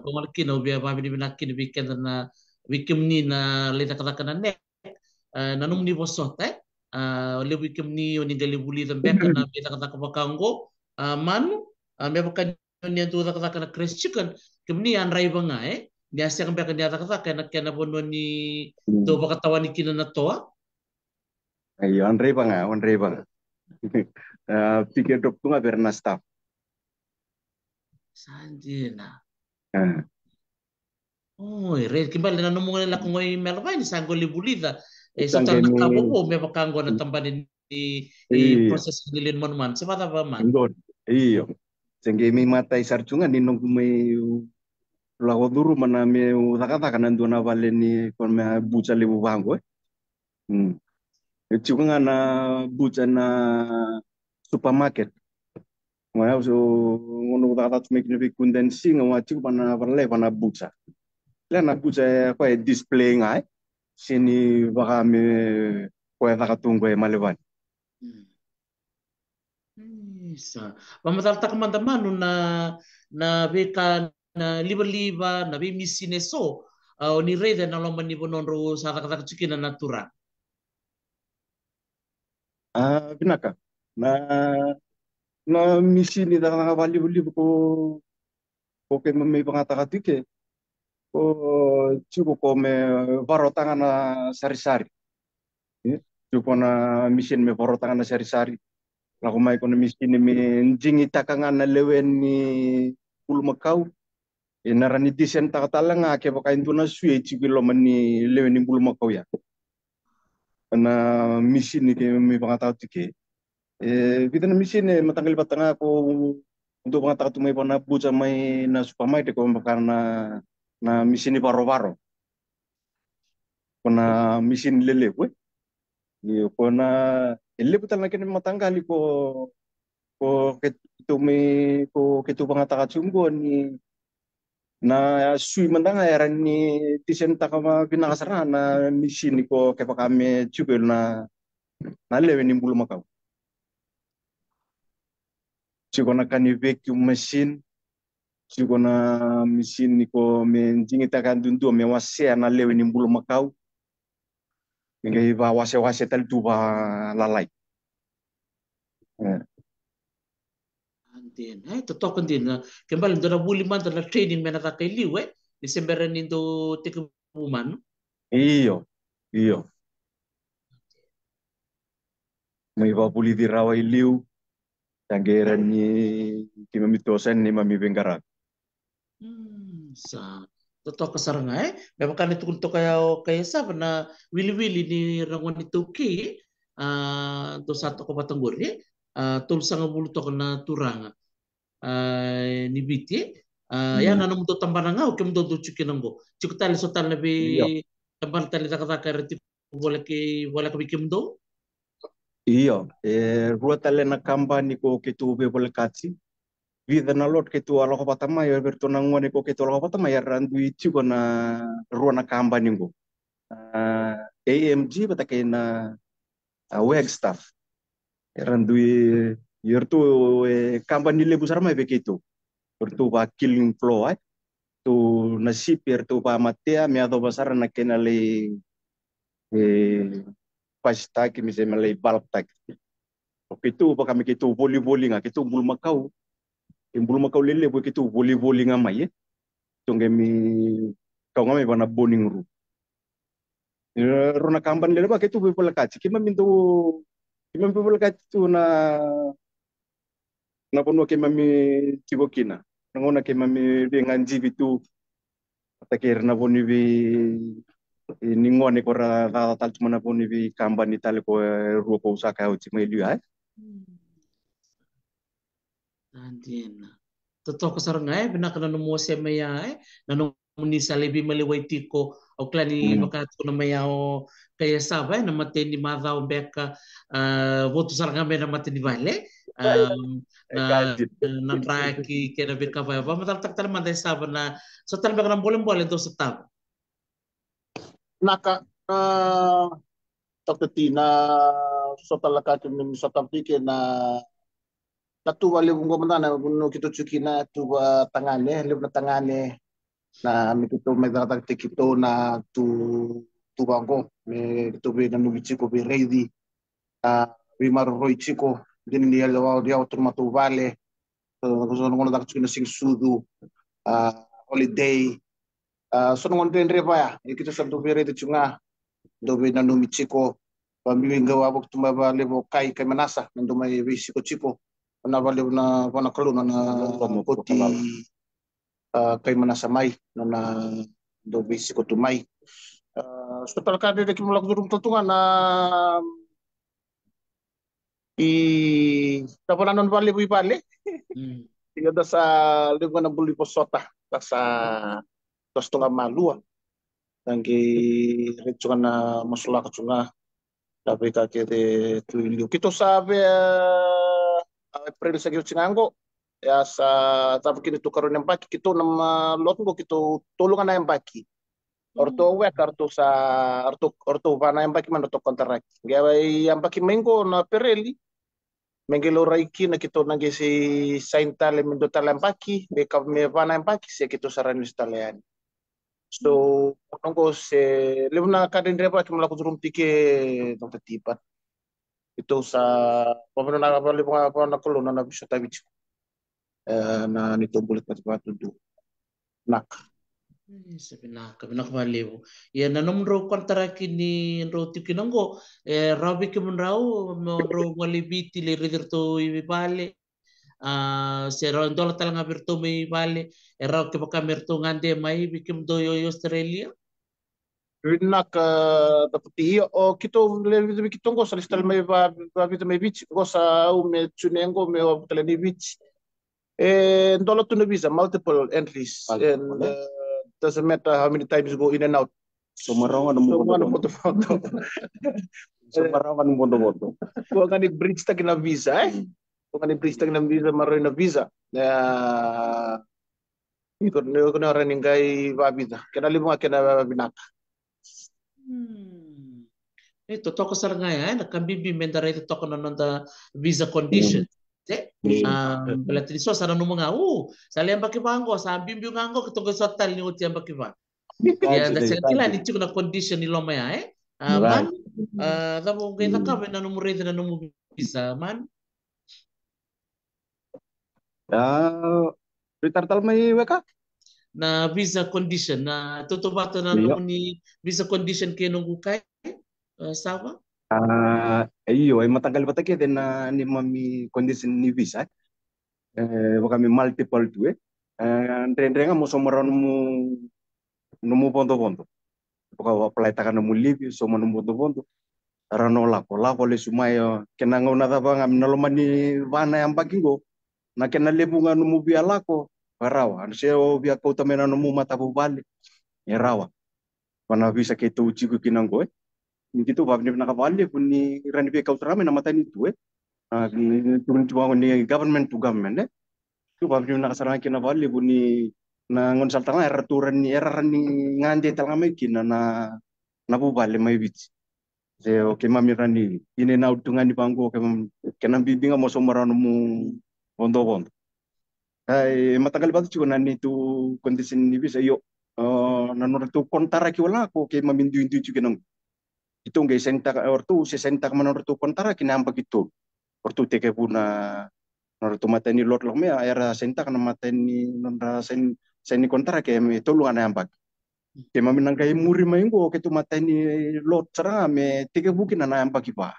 kung kino biya babi ni binakin weekend na weekend ni na lita kata na nek nanum ni bosot le weekend ni oni gali buli dan beka na bita kata kapakango manu me baka ni tu kata na Chris chicken kemni an rai banga dia siya beka dia kata kena bono ni to baka tawani kina na toa ayo an rai banga pikir dok tunga berna staff sanjina oh, re kimbali na numunga nila kung may melba ni sango libulida. So tan nakabo po may pakango na tambanin ni proses nilin man. Sa bata ba man? Iyo. Sengge may matay sarchungan ninong may lago duro man na may nakataka nandun na vale ni kon may bucha libu bango. Chunga na bucha na supermarket. Ngayon so ngono nakata tumik kundensi ngawa chiku pana na bucha. Lena bucha ko display ngai sini baka me ko nakatunggo maliban. Isa. Pamatal tak man na beka na liba na bi misine so ni rede na lo mani bonon ro sa kata cikina natura. Binaka na misine da nakabali ko ke may pangata tike ko chuko ko me varotangan na sari-sari. Chuko na misine me varotangan na sari-sari. Laku mai kono misine me njingi takangan na lewen ni bulmakau. Narani disen takatala nga ke baka intu na suye chikilo mani lewen ni bulmakau ya. Na misine ke me pangata tike. Kita na misine matanggal batanga ko untuk pangata tumay pa na bucha may na supermarket ko karena na misini baro-baro. Kona misin lele we. Iyo kona ele putal na kini matanggali ko ketu pangata kachumgo ni na sui mandanga era ni tisenta kama binakasara na misini ko kepa kami chugel na lewe ni bulu makau. Chugona kani vacuum machine Siko na mesin niko menjingi takan dundu me wase na lewe ni bulu makau. Ngai ba wase tal tu ba lalai. Andin, totok andin na kembali do na buli man na training mena ka kay liwe December nindo tikuman. Iyo. May ba buli di rawai liu. Tanggeran ni kimamitosan ni mami bengkarak. Sa totok kasarangay memang kan itu untuk kaya sa na wili-wili ni rangon itu ki to satu ko patangguri tul sanga bulu to na turanga ni biti yan ano mo to tamban nga o kim do chukinango chukutali so tal nabi tamban tali takaka reti wala ka bikim do Iyo, ruat tali na kampani ko kitu bebol katsi. Vida na lot ketu aloko patama ya bertonang ngone ko ketu aloko patama ya randu itu ko na ruana kamba ningo. AMG batake na Wagstaff. Ya randu yertu kamba ni lebu sarma begitu. Bertu ba killing flow tu na sipir tu pamatia mi ado basara na kenali pastaki mi se malay baltak. Kitu pa kami kitu voli nga kitu bulmakau. Bulmakau lele bo kitu voli nga mai. Tungge mi kau nga may bana boning ru. Rona kamban lele ba kitu pula kaci. Kima pula kaci tu na pono kima mi cibokina. Nangona kima mi dengan jibitu takir na poni bi ningone ko ra tal cuma na poni bi kamban itali ko ruo ko usaka o cima ilu ai. Andina. Totoo ko sarang ay binaka na mo siya maya na nung ni sa lebi maliway tiko o klani makato na maya o kaya sabay na mate ni madha o beka voto sarang na mate ni vale na nanraki kaya na beka vaya ba mataltak talang manda saba na so talang beka ng boleh do sa tabo. Naka Dr. T na so talaga kami sa tapike na natuwa libo ko man na no kito chuki na tuwa tangane libo na tangane na mi kito may datak kito na tuwa ko me kito be na nubi chiko be ready bi maroi chiko din ni alaw dia otomato vale so no dak chiko na sing sudu holiday so no den reba ya kito sa do be ready chunga do be na nubi chiko pambiwing gawa bok tumaba libo kai manasa nando may chiko na baliw na panakaluna na puti kay manasamay na do basic ko tumay so talaga din kimulak durong tatungan na tapos nanon baliw ibali tiga da sa libo na buli po sota sa tosto nga malua nanggi retso na masulak tsunga tapi kakete tuilio kito sabi April sa Singango ya sa tapos kito karon ng baki kito na lot ko kito tulungan na yung baki orto wek orto pa na yung baki man to kontrak gaya yung baki mengo na pereli mengelo raiki na kito nang si saintale mendo talang baki be ka me pa na yung baki siya kito sa ranis talean so nungko se lebo na kadin repa kimula ko durum tike Dr. Tipat itu sa pamano nakabali po na kolona na bisa tabi na nito bulit na tudo nak sabi na baliw yan nanom ro kontara kini ro tikinango rabi ki mun raw ro walibiti le redirto ibale sero ndola talanga birto may bale raw ke baka merto ngande mai bikim do yo Australia nak tapos o kito lebi kito ko sa listal may babita may beach ko sa me chunengo me tele ni beach ndola to visa multiple entries and doesn't matter how many times you go in and out Sumarawan mo foto Sumarawan mo ko ngani bridge tag na visa ko ngani bridge tag na visa maroy na visa ito na running kay babita kinali mo kina binaka totoo ko sarang ngayon nakambibi mendara ito toko na nanda visa condition Belati so sana nung mga sa liyang bakibango sa bimbi ngango kitong sa tal ni uti ang bakibang ya da sa kila ni na condition ni lomaya man da mo kita ka na numero na numero visa man Ritartal may weka na visa condition na tutubato na ni visa condition kayo nung ukay sawa iyo ay matagal pa take din na ni mami condition ni visa kami multiple tu andre nga mo somaron mo numu ponto paka apply taka na mo live so mo numu ponto rano lako le sumayo kenango na taba ngam naloman ni vana yang bagingo na kenalebu nga numu bia lako parawa anseo bia ko tamena numu mata bali rawa pana visa ke tu chiku kinango gitu babni nakabali pun ni rani pe kautrame na mata ni tu turun tuwa ni government to government tu babni nakasarang kinabali pun ni na ngon saltanga eraturan ni ngande talanga kina na bubali may bits se okay mami rani ine na udungan ni bangko kenang bibinga mo somarano mo bondo ay matagal ba tu nani tu kondisi ni bisa yo nanor tu kontara ki wala ko ke mamindu indu juga nang itu ngai senta ortu se senta manor tu kontara ki namba gitu ortu teke puna nor tu mateni lot lo me era senta kana mateni nonra sen kontara ke me tolu ana amba ke maminang kai muri maingo ke tu mateni lot seranga me teke bukin ana amba ki ba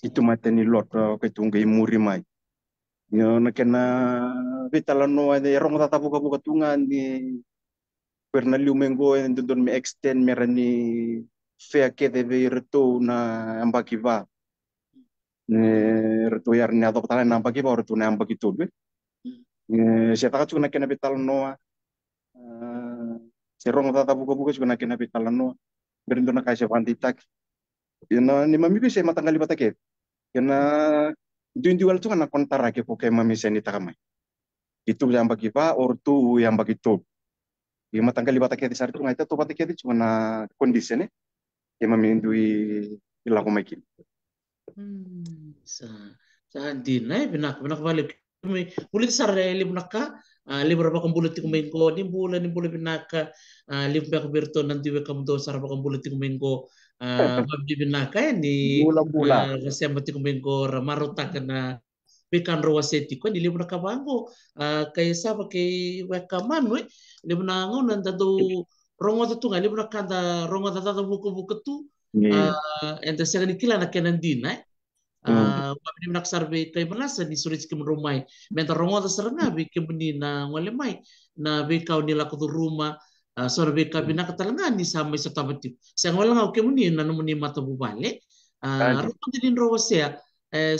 itu mateni lot ke tu ngai muri mai yo na kena vitala no de rong tata buka tungan ni pernah liu mengo en don me extend merani fea que debe reto na ambaki va reto yar ne adoptar na ambaki va reto na ambaki to be se taka tu na kena vital no se rong tata buka tu na kena vital no berendo na kaisa vanditak yana ni mami se matangali batake yana dual tu na kontara ke poke mami se ni takamai itu yang bagi va or tu yang bagi to Yung matanggal iba taketi sa rito, ngayon to patiketi cuma na kondisi ne, yung mamindui ilang kumakin. Sa din ay binak balik bulit sa reli binaka libra ba kang bulit kumain ko ni bula binaka libra ka berto nanti we kam do sar ba kang bulit kumain ko babdi binaka ni Bula-bula. kasi mati kumain ko ramaruta ka na pekan rawaseti ko ni libra ka bango kay saba kay wekaman we libra ngo nanda do rongo tu ngali libra kanda rongo tata buku tu enta sekali kila na kenan din Pabili nagsarbe kay malasa ni sulit kim rumay. Menta rongo da saranga bi kim ni na ngole mai na bi kau nila ko ruma sorbe ka bi nakatalanga ni sa may sa tabati. Sa ngole nga kim ni na numuni mata bubale. Rongo din ro wasya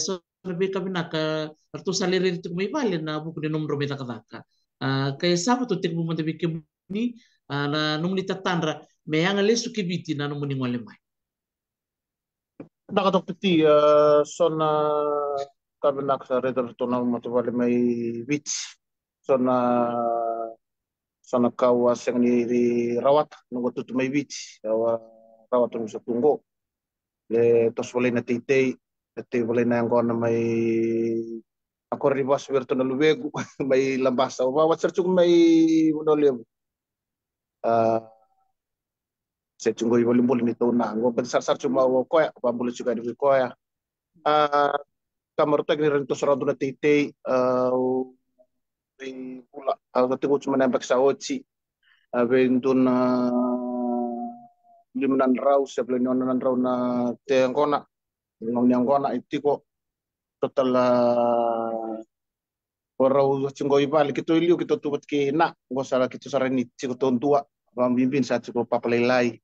sorbe ka bi naka artu salire dito may bale na buku ni numro meta kataka. Kay sa to tik bumanda bi kim ni na numuni tatanra may ang lesu kibiti na numuni ngole mai. Nakatokti sona kabinak sa redor to na matubali may beach sona kawas yang ni rawat nunggu tutu may beach rawat nung sa tunggo tos wala na titay wala na yang na may ako ribas werto na luwego may lambasa wawat sarchung may monolyo se chungo i volim ni to na ngo ben sar chuma wo koya bambul juga di koya kamar tek ni rento sorado na tite di pula au te cuma nembak sa oci avendun limnan rau se plenon rau na te ngona ngona itiko total orau chungo i bali kito iliu kito tubat ke na ngo sala kito sarani chiko tontua bambimbin sa chiko papalelai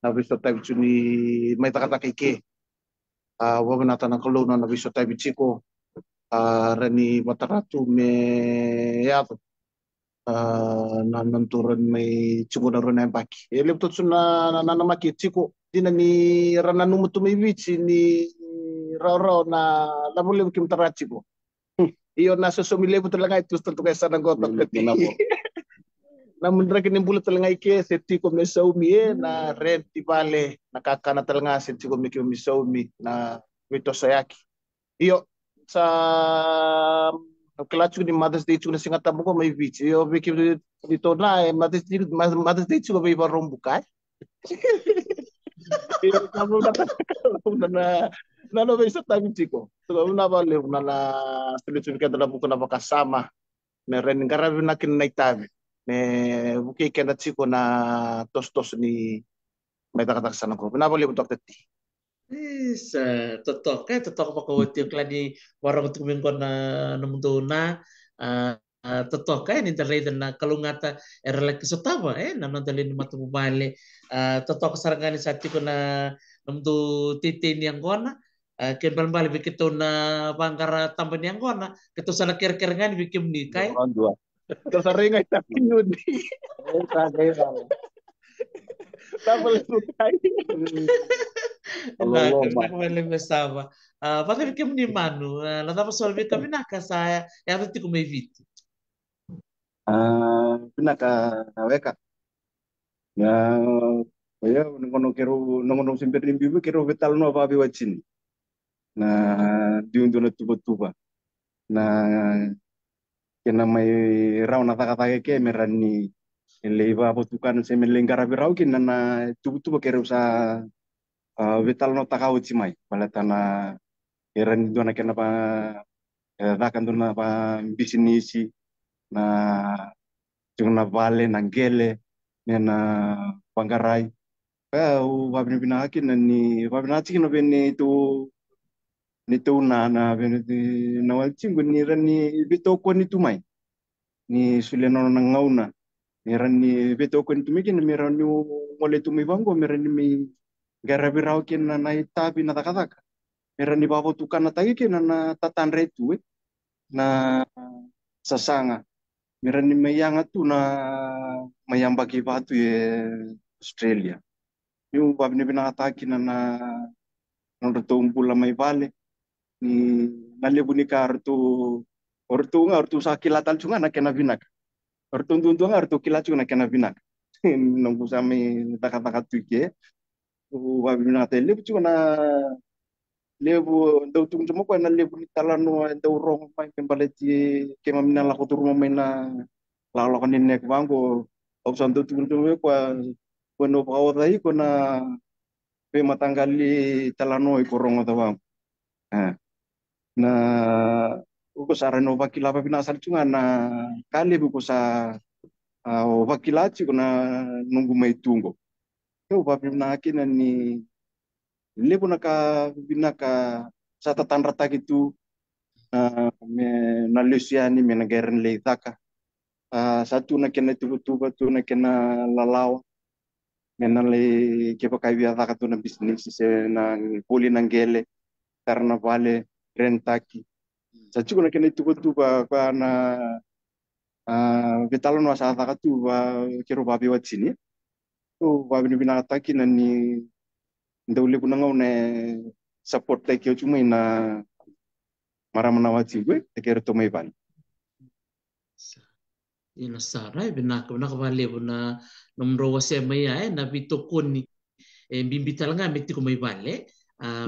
na visto tayo ni may takatake ke wag nata na kulo na visto tayo chiko rani mataratu me yato na nanturan may chiko na ron baki elip to na maki chiko dina ni rananu mo may bichi ni raw na labulib kim tarachiko iyo na susumile mo talaga ito gusto to kaysa ng gotok namun drag ni bulat talaga ike seti ko may saumi na red di bale nakakana talaga seti ko may saumi na wito sayaki iyo sa kalachu ni Mother's Day na singa tamo ko may beach iyo biki dito na Mother's Day ko may barong bukay iyo kamo na no may sa tabi chiko so na bale na solution ka dala buko na makasama na ren garabi na kinay me buki kena chiko na tos ni may takatak sana ko pinabali mo tokti Totok pakawati klani warang tumingko na namunduna totok ni dalay na kalungata eralaki sotama na nandali ni matumubale totok sarangani sati ko na namdu titi ni anggona ken balbal bikito na bangkara tamban ni anggona kito sana kir-kirangan bikim ni kay terus sering aja yun tapos sukay Nakakawala bersama. Bakit kami ni Manu? Natapos solve kami nakasaya. Yang nanti ko may viti. Pinaka naweka. Ya, ya ngono simpir nimbi kero betal no babi wacin. Na diundu na tuba. Na kena may raw na takatake ke merani Ele iba botukan se melengkara birau kin na tubu kere usa vital no takau cimai palatana eran dona kena pa dakan dona pa bisinisi na jung na vale na gele na panggarai o babni binakin ni babna cikin bene tu ni tu na bene na wal cingu ni ran ni bito ko ni tumai ni suleno na ngauna meran ni beto ko ni tumikin meran ni mole tumi bango meran ni mi garabi raw kin na itabi na takataka meran ni babo tukan na tagi kin na tatan retu na sasanga meran ni mayanga tu na mayambaki batu Australia yu babni binataki na nondo tumpula may vale ni nalebu ni kartu ortu sa kilatan chunga na kenabinak ortu ortu kilatu na kenabinak nung kusami taka-taka tuike wabi binata lebu chunga na lebu dau tung chuma ko na lebu ni talano dau rong mai pembaleti kema minala ko turma mai na lalo ko nek bango au santo tung chuma ko no pawo dai ko na pe matanggali talano ko rongo tawang na uko sa reno vakila pa pinasal chunga na kali buko sa o vakilachi ko na nunggu may tungo yo papi na akin ni lepo binaka sa tatanrata gitu me na Luciani me na geren leitaka satu na kena tuba tu na kena lalaw me na le kepa kai biata ka tu na bisnis se na poli na gele karena vale rentaki sa chuko na kena tuba pa na betalo no sa ta tu ba kero babi wat sini tu babi ni binataki na ni ndaule kuna ngau support take yo cuma ina maramana wati gue tekero to mai ban Ina sarai benak vale na nomro wase mai na bito koni bimbi talanga meti ko mai vale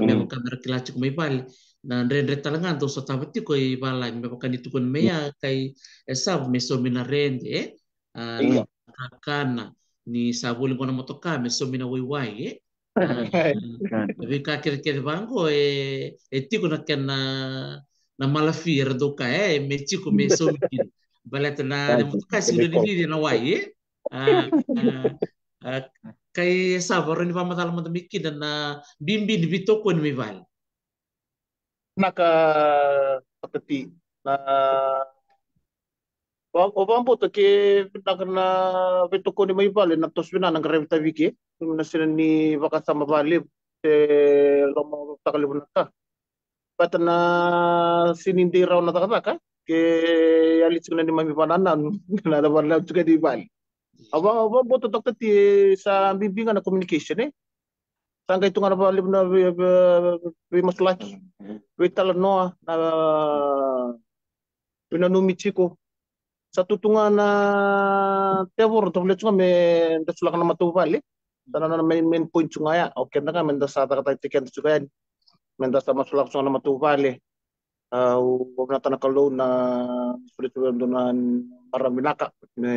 me kamera kilaci ko mai vale na rendre talanga to so tabati ko i bala me bakani tu kon meya kai esab me so mina rende na kakana ni sabuli kona motoka me so mina wai Tapi kakir bango tiko na kena na malafir do ka me chiko me so mikin balata na motoka silo ni na wai kay sabaro ni pamatala mo mikin na bimbi ni bito ko ni val Naka patati na Obambo to ke na beto ko ni may bali na tos bina ng revita wiki na sila ni baka sama bali lomo takalibon na ta pata na sinindi raw na takataka ke alit ko na ni mami pananan na naman lang juga di bali Obambo to ti sa bibingan na communication sangga itu nga bali na mas laki witala noa na pinanumit ko sa tutungan na tewor to let's me dasulak na matubali sana na main point nga ya okay na ka menda sa ta tiket juga yan menda sa masulak na matubali wag na tanakalo na sulit doon paraminaka me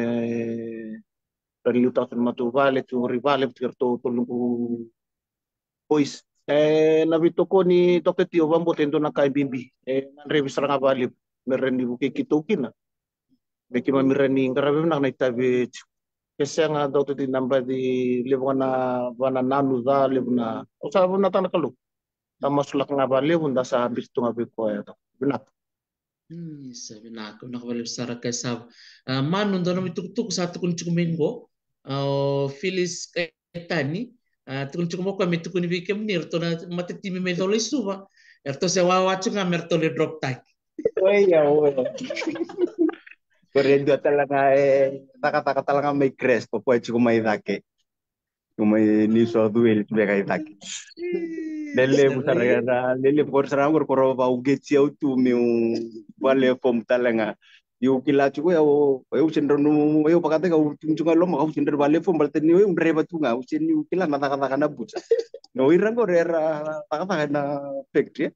reliutas na matubali to rivale to tulong ko boys nabito ko ni Dr. Tio Bambo tendo na kay Bimbi nan revis nga bali meron ni buki kitukin na Beki mamirani ngarabe na naitabi kasi nga daw to din namba di lebo na bana nanu da lebo na usabo na tanakalu tama sulak nga ba lebo da sa bisto nga biko ito binak sabi na ako nakabalik sa kay sab manon do na mituktuk sa tukun chukumingo Phyllis Kaitani tukun chukumo ko mitukun bikem nir to na matitimi me dole suba erto se wawachu nga mertole drop tag ya Correndo talaga taka talaga may crash po pwede ko may dake kumay niso duel tbe kay dake lele busara na lele por sarang ko ba uget siya tu meu wale pom talaga yu kila chuko eu sendro no eu pakate ka tunjunga lo mau sendro wale pom balte ni eu reba tunga usen yu kila na taka na busa no irang ko rera taka na factory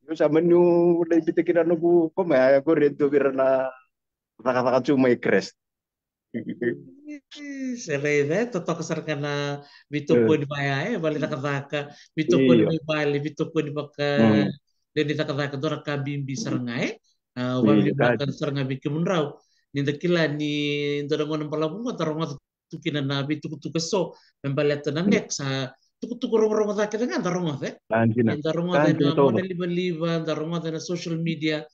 yo sa menu dai pitekira no ko ma ko redo birana taka cuma crash Selei totok sarkana bitopo di maya bali nakataka bitopo di Iya. may bali bitopo di baka Hmm. deni nakataka dora kabimbi sarangai bali Iya maka tadi. saranga bikimun raw ni dakila ni dora ngon palabung taro ngot tukina na bituku so membaleta na nek sa tuku rong rong ta kita kan taro ngot Kanjina. daro ngot Kanjina na toba. mona liba liba daro ngot na social media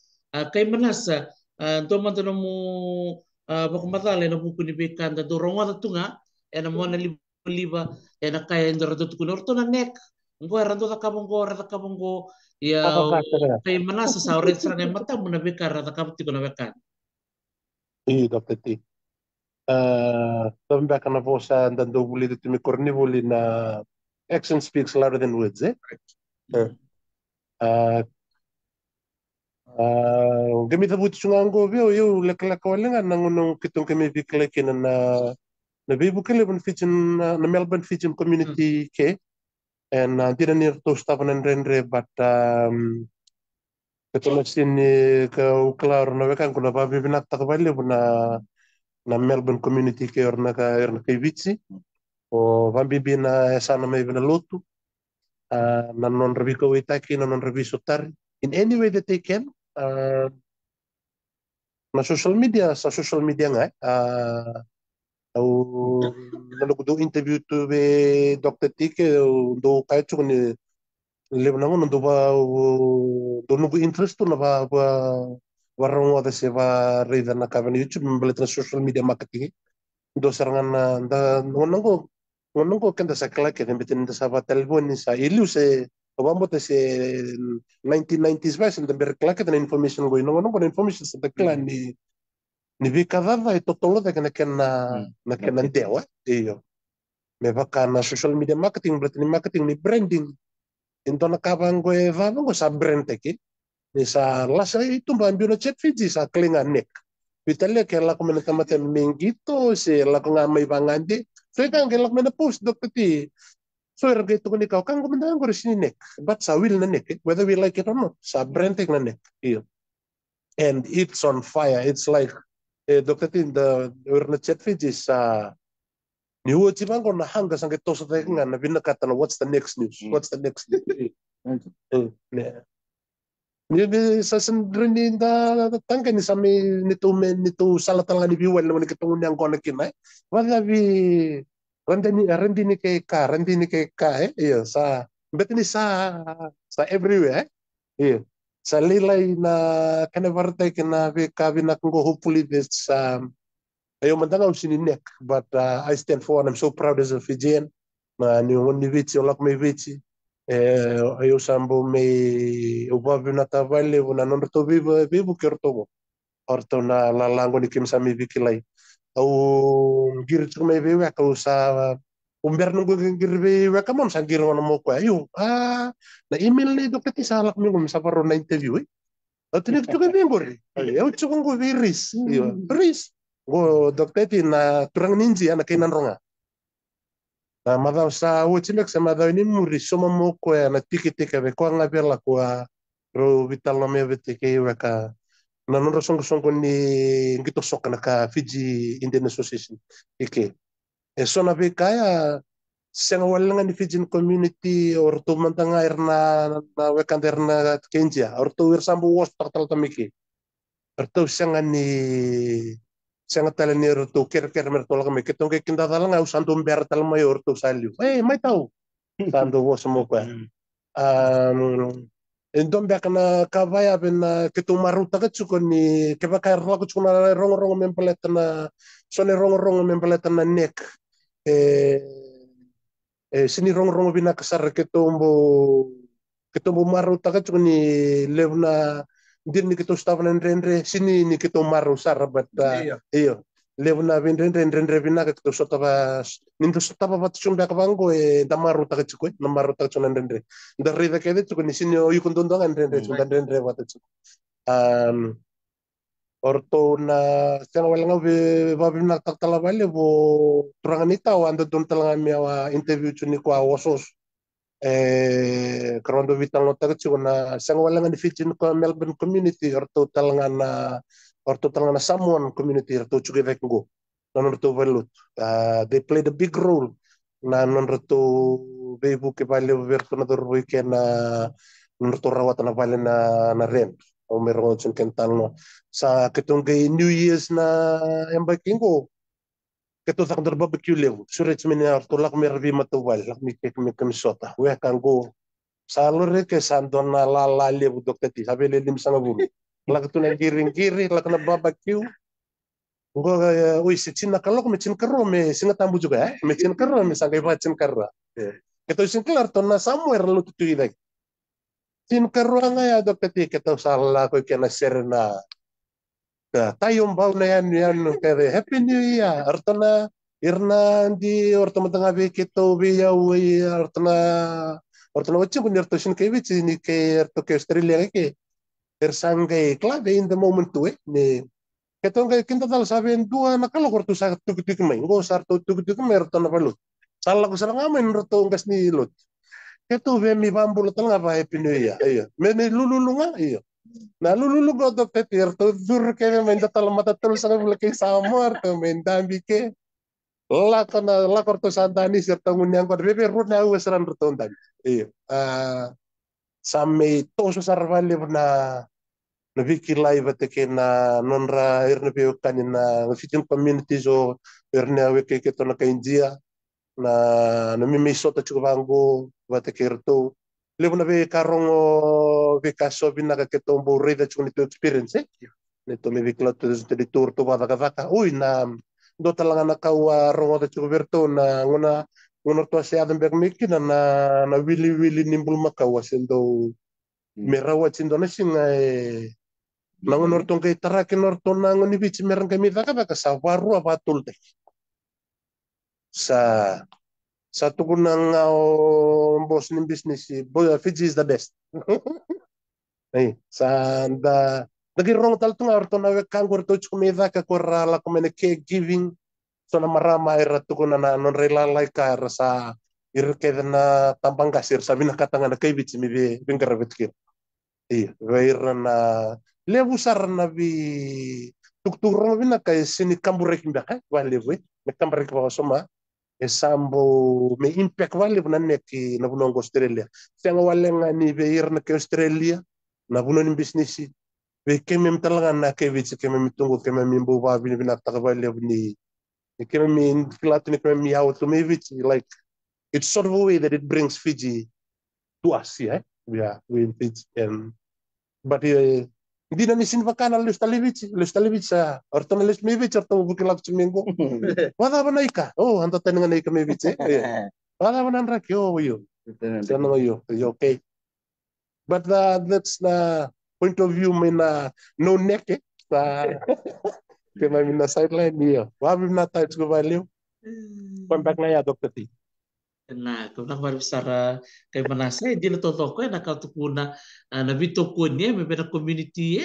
kay manasa to man to mo bakumatala na buku ni bekanda do rongo tunga ena mona liba ena kaya ndoro do tukunor to na nek ngo rando ta kabongo rata kabongo ya Kakak. kay manasa sa oret sarang ay mata mo na bekar rata kabti ko na bekan Iya, Dr. T. Também bem que na vossa andando o bolito de me cornivoli na action speaks louder than words, eh? Uh, Gamit ang buti nga ngo bio yo lek wala nga nangunong kitong kami bikla kina na bibu kile ban fitchen na Melbourne fitchen community ke and dina near to stop and rendre but ketulah sini ke uklar na wekan kuna babi binak tak bali na Melbourne community ke orna ka vitsi o bambi bina sana may bina lotu na non rabi ko itaki na non rabi sutari in any way that they can na social media nga au nalugdo interview to be Dr. Tike do kahit ni level nangon do ba do nugu interest to na ba warung ada se ba rida na kaban YouTube membalit na social media marketing do sarangan da ngonongo kenda sa kala ke bitin da sa ba telefon ni sa ilu se Obama te se 1990s ba sen da ber kala ke na information go ngonongo information sa da kala ni vi kadava e totolo da kana na dewa iyo me baka na social media marketing berarti ni marketing ni branding into na kabango e vabango sa brand teki ni sa lasa itu mbambio na chat fiji sa klinga nek vitale ke la komena tamate mengito se la ko ngamay bangandi so kan ke la komena post dokter ti so erge to ni kau kan komena ngor sini nek but sa will na nek whether we like it or not sa branding na nek iyo and it's on fire it's like Dr. Tin, the chat feed is ni huo chibang ko na hanga sang to sa nga na binakata na what's the next news? What's the next news? Ni sa sandrin da tangka ni sami nito salatang ni biwal naman kitong niyang ko na kinay. Wala bi rendi ni kay ka iyo sa bet ni sa everywhere iyo sa lilay na kanavarte kina bi kabi na kung hopefully this ayaw man tangaw sininek, but I stand for and I'm so proud as a Fijian. Ni ngon ni vitsi, olak may vitsi. Ayaw sambo may ubabi na tavale, na nonto bibu kertogo. Orto na lalango ni Kim Sami Bikilay. Au girit ko may biwak, au sa umber nung girbe ka mom sa giro na mo ko ayo na email ni dokter ti salak mi sa paro na interview at tinig ko ngor ayo chukong ko viris ris go dokter ti na turang ninji na kinan ronga na madaw sa uchimek sa madaw ni muri soma mo ko na tiki be ko nga bela ko ro vital na me vete ke waka na non song ko ni ngito sok na ka Fiji Indian Association ike so na be kaya siya nga wala nga ni Fijian community or to mantanga na wekander na Kenja or to sambu was taktal tamiki or to siya nga tala ni or to ker mertola kami kitong kay kindatala nga usan to bertal mayor to salyu may tao sando was mo kwa indom bek na kavaya ben kitong maruta ka chukon ni kebaka rako chukona rong mempelet na sone rong mempelet na nek sini rong binakasar ketombo maru taka ni levna dir ni keto stavan rendre sini ni keto maru sarabat iyo levna rendre binaka keto sotaba nindo sotaba bat sumba kabango da maru taka chukwe na maru taka chunan rendre da rida kede chukwe ni sini oyu kundondongan rendre chunan rendre bat chukwe orto na siang wala nga babi na taktala bale bo turangan ita o ando don talanga miawa interview chuni ko awosos karondo vitang no tagat na siang wala nga ni Fijian ko Melbourne community orto talanga na Samoan community orto chuki vek go nonroto valut. They played a big role na nonroto bebu ke vale verto na dorbo ke na nonroto rawat na vale na rem o meron chen kental no sa ketong New Year's na embakingo keto tak der barbecue levu surets mena tolak mervi matuwal lak mi kek mi kemisota we kango salure ke sandon na la levu dokteti sabele lim sanga bulu lak tu na giring giri lak na barbecue ngo ui si chin nakalok me chin karo me singa tambu juga me chin karo me sangai ba chin karo keto sin kelar to na somewhere lu tu idai chin karo nga ya dokteti keto sala ko kena serna tayong bau na yan kere Happy New Year artana irna di ortama tanga be keto be ya we ortana wacce kun erto shin ke bici ni ke erto ke Australia ke ersangai klabe in the moment tu ne keto ngai kinta dal saben dua nakalo kortu sa tuk mai ngo sarto tuk mai erto na palut sala ko sarang amen erto ngas ni lut keto be mi bambul tanga ba Happy New Year ayo me lululu nga iyo na lululu godok tetir to dur ke men tal mata tul sa bula ke samar to men dambi ke la kana la korto santani serta ngunyang kod bebe rut na wesran ruton dan iyo samme to so sarvali na viki live te na nonra irne pe kanina fitin community so irne aweke ke to na kainjia na mimi sota chuvango vate kerto levo na ve karongo ve kaso bina ka ketombo reda chuni to experience neto me vikla to de tour to vada vaka ui na do talanga na kawa rongo de chuverto na ngona to se adam bek mikina na wili nimbul makawa sendo merawa chindo na singa na ngonor tong kay tarake norton na ngoni bichi merang kami vaka sa waru abatul te sa satu kunang boss ng business Fiji is the best. Ay, sanda nagirong tal tunga orto na kangur to chumida ka korala kumene caregiving so na marama iratu ko na non relalay ka sa irke na tampang kasir sabi na katanga na kay bitsi mi bingarabit kir. Ay, vair na lebusar na bi tukturong bina kay sinikambure kimba ka wale we mekambre ko soma sambo me impact wale na neki na bunong Australia senga wale nga ni beir na ke Australia na bunon business be kemem talaga na ke wit kemem tungo kemem mbo ba bin takabale ni kemem filat ni kemem yaw to me wit like it's sort of a way that it brings Fiji to us yeah we in Fiji and but hindi na nisin vakana lustalivic sa orto na list mevich orto bukilak chumengo wala ba naika anta tanenga naika mevich wala ba nan rakyo yo sana yo okay but that's the point of view mina no neck sa kema mina sideline niyo wabi na tayo ko value back na ya Dr. T na kuna baru besar kayak mana saya di leto toko na kau tu kuna na bito kunya bebera community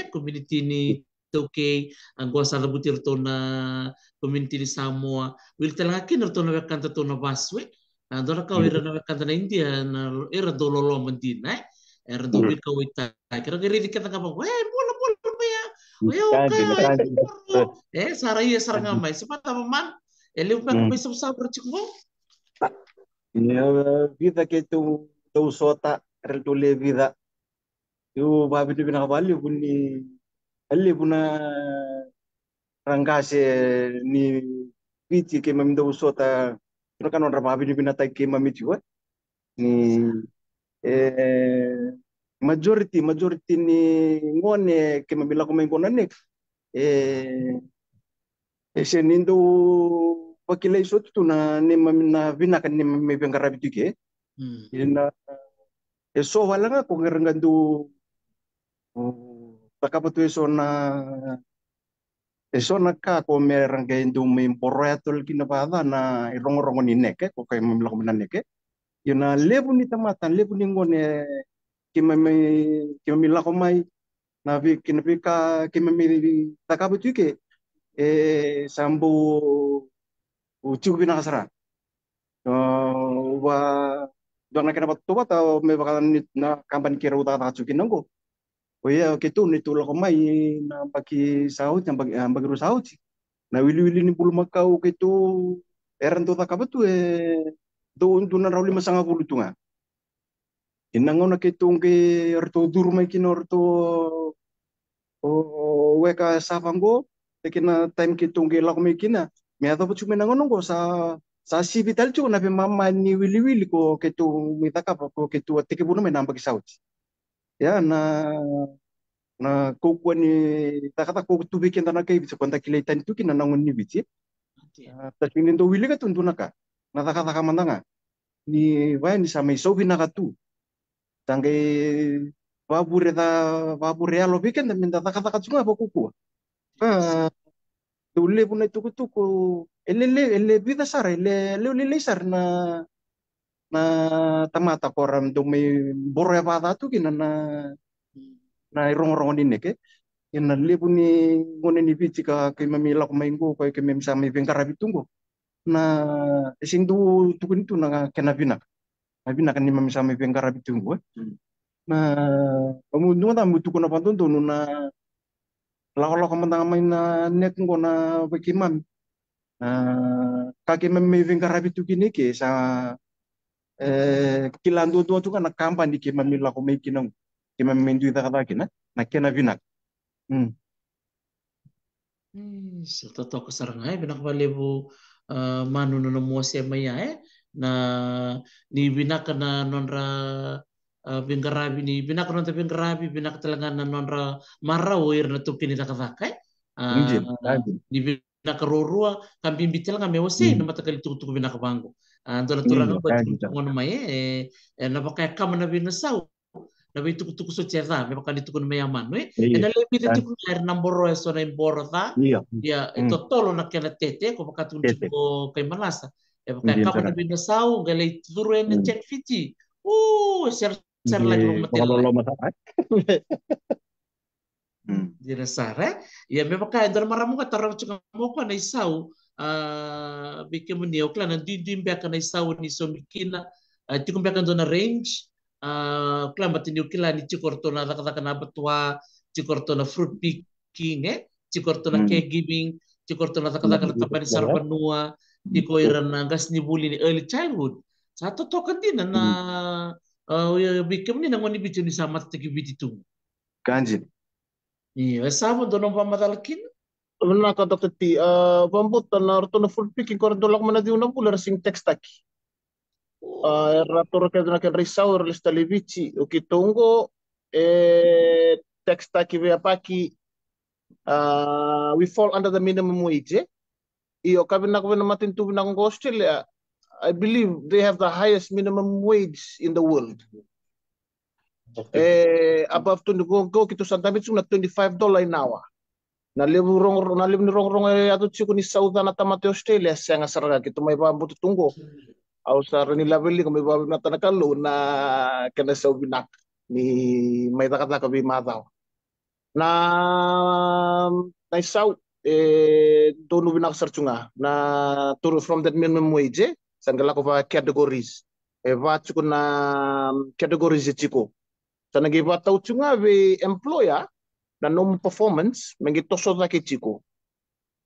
ni toke anggo sala butir to na community ni Samoa wil telangakin to na bekan to na baswe na dora kau ira na bekan na India na ira do lolo mendina era do bil kau ita kira kira dikata kapa bola ya sarai sarang mai sepata man ele upa kau bisa sabar cikgu vida que tu sota reltule vida tu babi tu bina bali bunni alli buna rangase ni piti ke mami do sota no kan on babi tu bina tai ke mami tu ni majority ni ngone ke mami la ko men konan senindo wakilai sotu tu na na vina kan ni me bengara bitike ina so wala nga ko ngerangandu takapato eso na ka ko merangandu me porretul kinabada na irongo ni neke ko kay mamlako na neke yuna lebu ni tamatan lebu ni ngone kimami lako mai na vi kinapika kimami takapatuke sambu ucuk binakasara wa doang na kinapat tuwa ta may bakalan na kampan kira uta tatsukin nanggo o ya kitu nitulo ko mai na bagi sahut yang bagi sahut na wili-wili ni bulu makau ke tu eran tu takapa tu tu na rauli masanga bulu tunga inangona ke tu ke erto durma kino erto o weka savango tekina time ke tu ke lakme kina me ata puchu menangono ko sa sibital chu na pe mama ni wili-wili ko ke tu mitakapa ko ke tu teke bulu me namba ki sauti ya na kokwa ni takata ko tu bikin tanah kai bisa kontak kilaitan tu kina nangon ni bici tapi ni to wili ka tuntu naka na takata kamandanga ni wa ni samai so bina ka tu tangge babure alo bikin dan minta takata cunga apa kuku ah tu le pun itu tu ko ele bida sar ele sar na tamata koram do me borre pada tu kina na rong ni ke ina lebu ni ngone ni bici ka ke mamila ko maingo ko ke mem sami bengkara bitungo na sing du tukun tu na kena bina kan ni mem sami bengkara bitungo na kamu nunga ta mutu kona pantun tu na la ko mantang main na nek ngona bekimam na kake mem bengkara bitu kini ke sa kilandu tu kan na kampan di ke mamila ko mai kinang ke mem mendu ta kata kina na kena bina Toto kasarangai binak balebu manu no mo siya maya na ni binak na nonra bingarabi ni binak non ta bingarabi binak talaga na nonra marau ir na tu kini nakavakai Injil, ni binak rorua kambing bitel nga mewase na matakali tukutuk binak bango andola turangan Iya, ba kan, tukutuk maye na bakay kam na binasau na may tukutuk so tiyata may baka ditukun mayaman no iya, na lebi kan, tukun air namboro so na imboro ta iya, ya ito tolo na kena tete ko baka tunjuk tete, ko kay malasa baka Injil kam na sana. binasau galay turo na check fiti ser ser lagi bang Kalau matila lo masalah, Dina Sara, ya memang kaya dar maramu ka tarang chuka mo ka na isaw, bikin mo niyo kla nandidim ba ka na isaw ni somikina, tikum ba ka do na range, kla matiniyo kila ni chikorto na nakataka na batwa, chikorto na fruit picking chikorto na caregiving, chikorto na nakataka na tapani sarbanua, tiko iran na gas ni bully ni early childhood. Sa totokan din na bikin mo ni nangoni bitin ni samat tiki bititung. Ganjil. Iya, sama doon pamadalakin. Wala ka Dr. T. Bambut na rato na full picking ko rin lang man na diyo na pula sing text taki. Rato ra ka na kan risaw lista livici. O kitungo text taki via paki we fall under the minimum wage. Iyo kabi na ko na matintu na ko Australia. I believe they have the highest minimum wage in the world. Above to go kito sa damit na $25 an hour. Nalibu ni rong ato chiko ni South na tamate Australia siya nga sarga kito may babuto tunggo. Aw sa ni level ni may babu na tanakalo na kana sa binak ni may takata bi mataw. Na isaw dono binak sarchunga na to from that minimum wage sanggala ko ba categories. Va chiko na categories chiko. Sa nagiba tau chunga be employer na nung performance mengitoso sa kichiko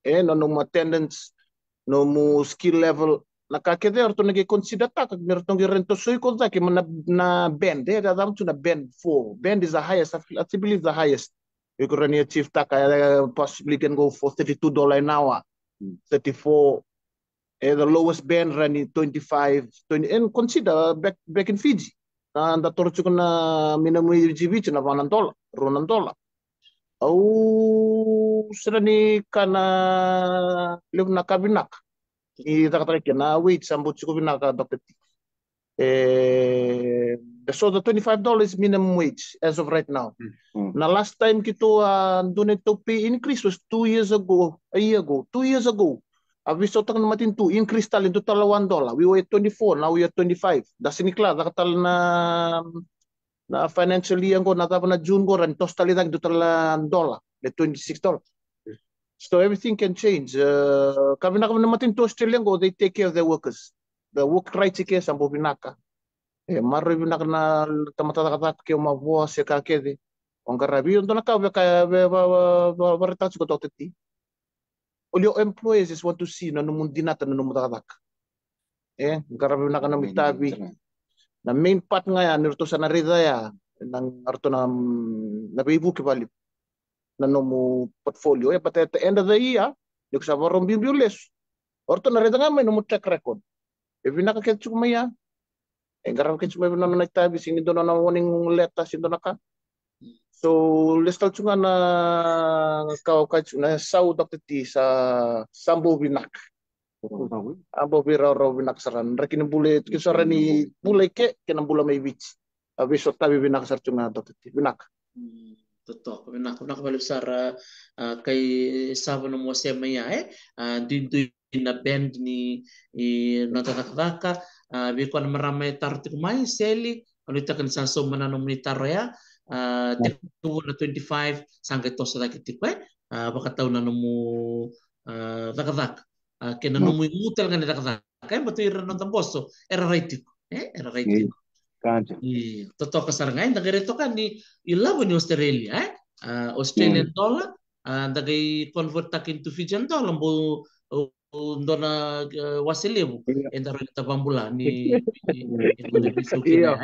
no nung attendance no mu skill level nakakede orto nagi consider ta kag nerto ngi rento soy ko zaki na band da dam to na band 4 band is the highest I believe the highest you could achieve ta possibly can go for $32 an hour 34 the lowest band running 25 20 and consider back in Fiji na torcho na minimum wage na $1 $1 au sira ni kana live na kabinak I takatake na wait sambo chiko binaka Dr. T. So the $25 minimum wage as of right now. Na last time kito donate to pay increase was 2 years ago, a year ago, 2 years ago. We saw tang natin to increase tal into total $1. We were at 24, now we are 25. Dasinikla nakatal na financial year ko natapos na June ko ran total lang total $1, the $26. So everything can change. Kami na natin to Australia ko, they take care of their workers. The work rights ke sa binaka. Maro binaka na tamatatakat ke mavua se kakede. Ang karabi yung na ka kaya barita ko Dr. T. all your employees just want to see na numun dinata na numutatak. Karabi na ka na mitabi. Na main part nga yan, nirto sa narida ya, nang arto na nabibu kibali na numu portfolio. But at the end of the year, yung sa warong bibulis, orto narida nga may numu track record. If nakakit sumaya, garang kit sumaya na nagtabi, sinido na warning letter, sinido na ka. So, listal nga na kawakad na sao Dr. T sa Sambo Binak. Abo bira binak saran. Rakin bule kisaran ni bulay ke kinambula may witch. Abis tabi binak sar nga Dr. T. Binak. Totoo. Binak balik sar kay sabo na mo siya maya dinto na band ni natatakaka. Biko na maramay tarti kumay seli. Ano itakan sa mananong militar ya. Tekubo na 25 sangkay to sa dakitik baka taon na mo dakadak kena numu mutal nga dakadak kay bato ira non tamboso era right totoo kasar ngay nagreto kan ni ilabo ni Australia Australian dollar dagay convert takin to Fijian dollar bo ndona wasilibu endaro tabambula ni Indonesia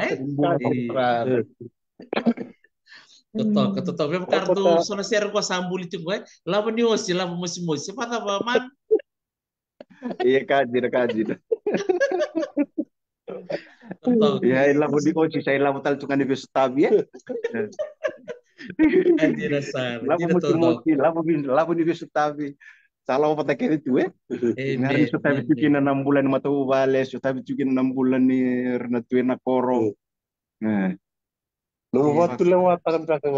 Totoo. Pero kardo so na share ko sa ambuliti ko laban ni Osi, laban mo si Mosi. Pata ba man? Iya kaji. Totoo. Ya ilamo di ko sa ilamo tal tungan ni Gustavi Anji na sar. Labo ni Gustavi. Salah apa tak itu ngari so tabi tukin na 6 bulan matu vales, so tabi tukin na 6 bulan ni renatuin na koro. Nung waktu lewat tangan belakang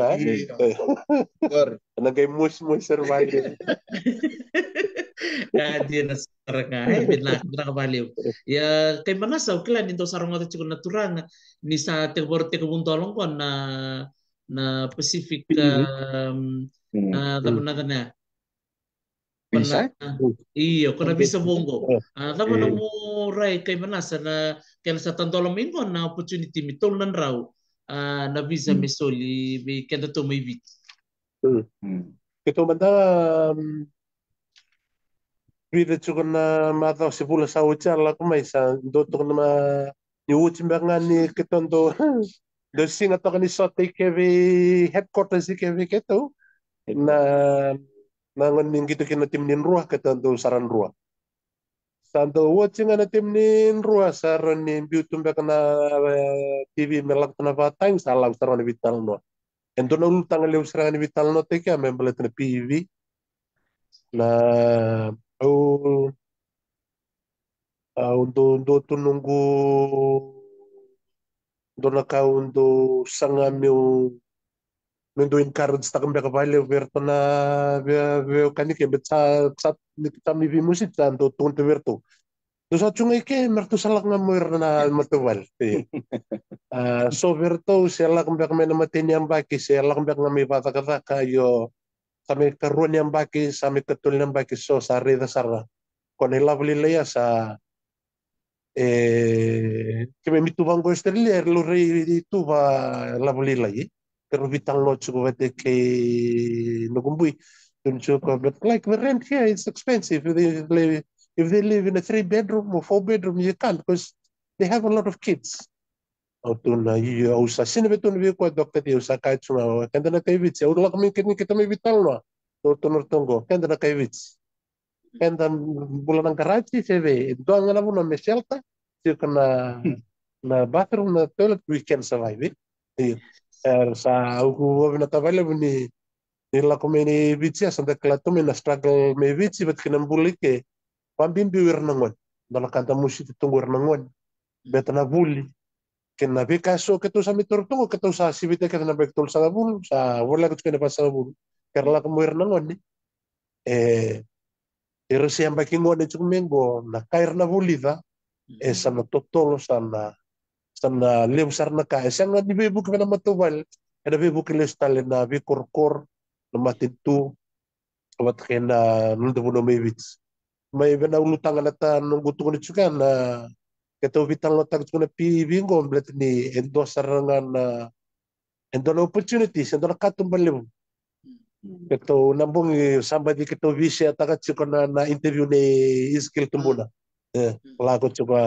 nagay mus survival. Kaji na sarangay binak kabaliw. Ya kay manasaw kila dito sarong ato chiko naturang ni sa tegborte ko buntolong ko na Pacific taban na Bisa? Iyo, kuna bisa bongo. Tama na mo ray kay manasa na kaya sa tandolong mingo na opportunity mitol nan raw. Na visa misoli may kenda to may bit. Ito banda vida chuko na mata si pula sa ucha la kumay sa doto na ma ni uchi nga ni ketondo do singa to ni sote kevi headquarters kevi keto na nangon ning gitu kina tim nin ruah ketondo saran ruah. Santo watching na tim nin ruah saran ni biutum na TV melak na batang salang saran ni vital no. Ento na ulutang lew saran ni vital no te kya membelet na PV na undo tununggu do na kaundo sanga meu Nendo encourage ta kambia kapale verto na veo kani ke betsa sat ni kami vi musit tanto tunte verto. Do sa chungai ke merto salak nga moir na matuwal. So verto sela kambia kami na matini ang baki sela kambia nga may bata kata kayo kami karuan yang baki sami ketul yang baki so sa rida sara. Kone lovely leya sa kami mitubang ko Australia lo rei itu ba lovely lagi. Pero vitang lot ko vete kay Nugumbui. But like the rent here, it's expensive. If they live in a 3-bedroom or 4-bedroom, you can't because they have a lot of kids. Autuna usa sinabetun vi ko dokter di usa kahit suma kanda na kay vits. Ulo kami kita may vital no. Tunor tunggo kanda na kay vits. Kanda bulan ng Karachi sebe. Doang na mo na may shelter. Sika na bathroom na toilet we can survive. Sa uku na tavale ni nila ko ni vitsi sa deklato na struggle may vitsi bet kinambuli ke pambimbi wernangon dala kanta musi tunggu wernangon bet na buli kena bekaso keto sa mitortungo keto sa sibite keto na bektol sa bulu sa wala ko kena pasa bulu karla ko wernangon ni pero siya bakingon ni chumengo na kair na bulida sa na totolo sana lewsar na ka siya nga nibibuk na matuwal na bibuk lestal na bikorkor na matitu wat kena nundu no mewits may bena ulutang na ta nung gusto ni chuka na keto vitang lo tag na bingo blet ni endosar nga na endo na opportunities endo na katumbalew Keto nambung somebody keto visi ataka chiko na interview ni iskil tumbuna. Lago chiko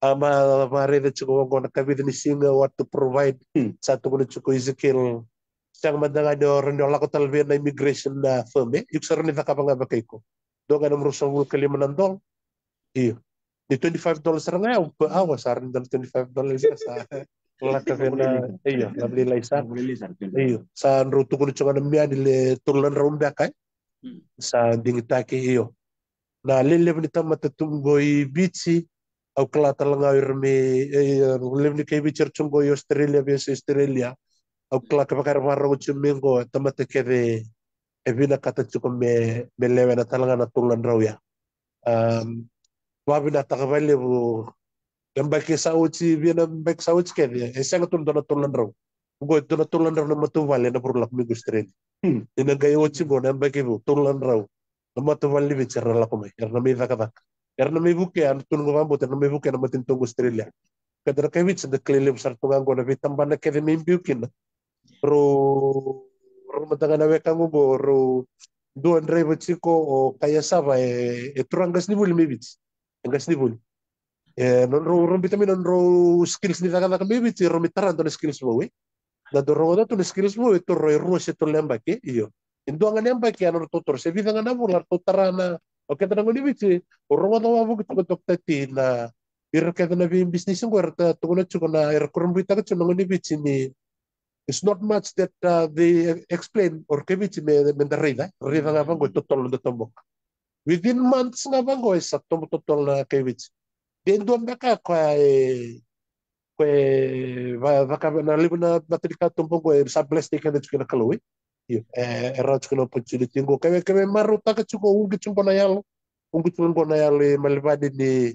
ama marede chiko ngona kabida ni singa what to provide satu kuno chiko iskil sang madanga do rendo lako talve na immigration na firm yuk sarani takapanga bakaiko. Do nga namro sa wul nandol. Iyo. Di $25 sarangaya per hour sarin dan $25 sa laka vena iyo labli laisan. Iyo sa rutu kuno chiko na miya dile tulan raumba kai sa dingitaki iyo. Na lele ni tamata tunggoi bici au klata langa irme lele kai bici tunggoi Australia biasa Australia au klata pakar warung cumingo tamata kere evina kata cukup me lewe na talanga na tulan raw ya wabi na takabali bu gambaki sauci bina bek sauci kene esang tun dona tulan raw go dona tulan raw na matuvale na burlak mi Australia ina gayo cibo na baki bu tulan raw nama tu wali bicara lah kau mai, karena mi buke an tunggu mampu, karena mi buke nama tunggu Australia. Kadang kau bicara de keliling besar tunggang kau nabi tambah nak kau mi bukin, rumah tangga nabi kamu ro dua andre baciko o kaya saba turang gas ni buli mi bic, gas ni buli. Non ro vitamin non ro skills ni takkan mi bic, ro mitaran tu skills mo na dorongo tu skills mo itu ro ruas itu lembak iyo. Indo ang yang baki ano tutor sa vida nga namo lar tutarana o kaya tanong ni bici urong ano mo gitu ko tati na ir kaya na bi business ko erta tunguna chuko na ir kurum bita ko chuno ni bici ni it's not much that they explain or kaya bici me da rida nga bang ko tutol do tombok within months nga bang ko sa tutol na kaya bici den doon baka baka na libo na baterika tumbok ko sa plastic na chuko na kaloy era chuko opportunity ngo kame maru taka chuko ungi chumbo na yalo malvadi ni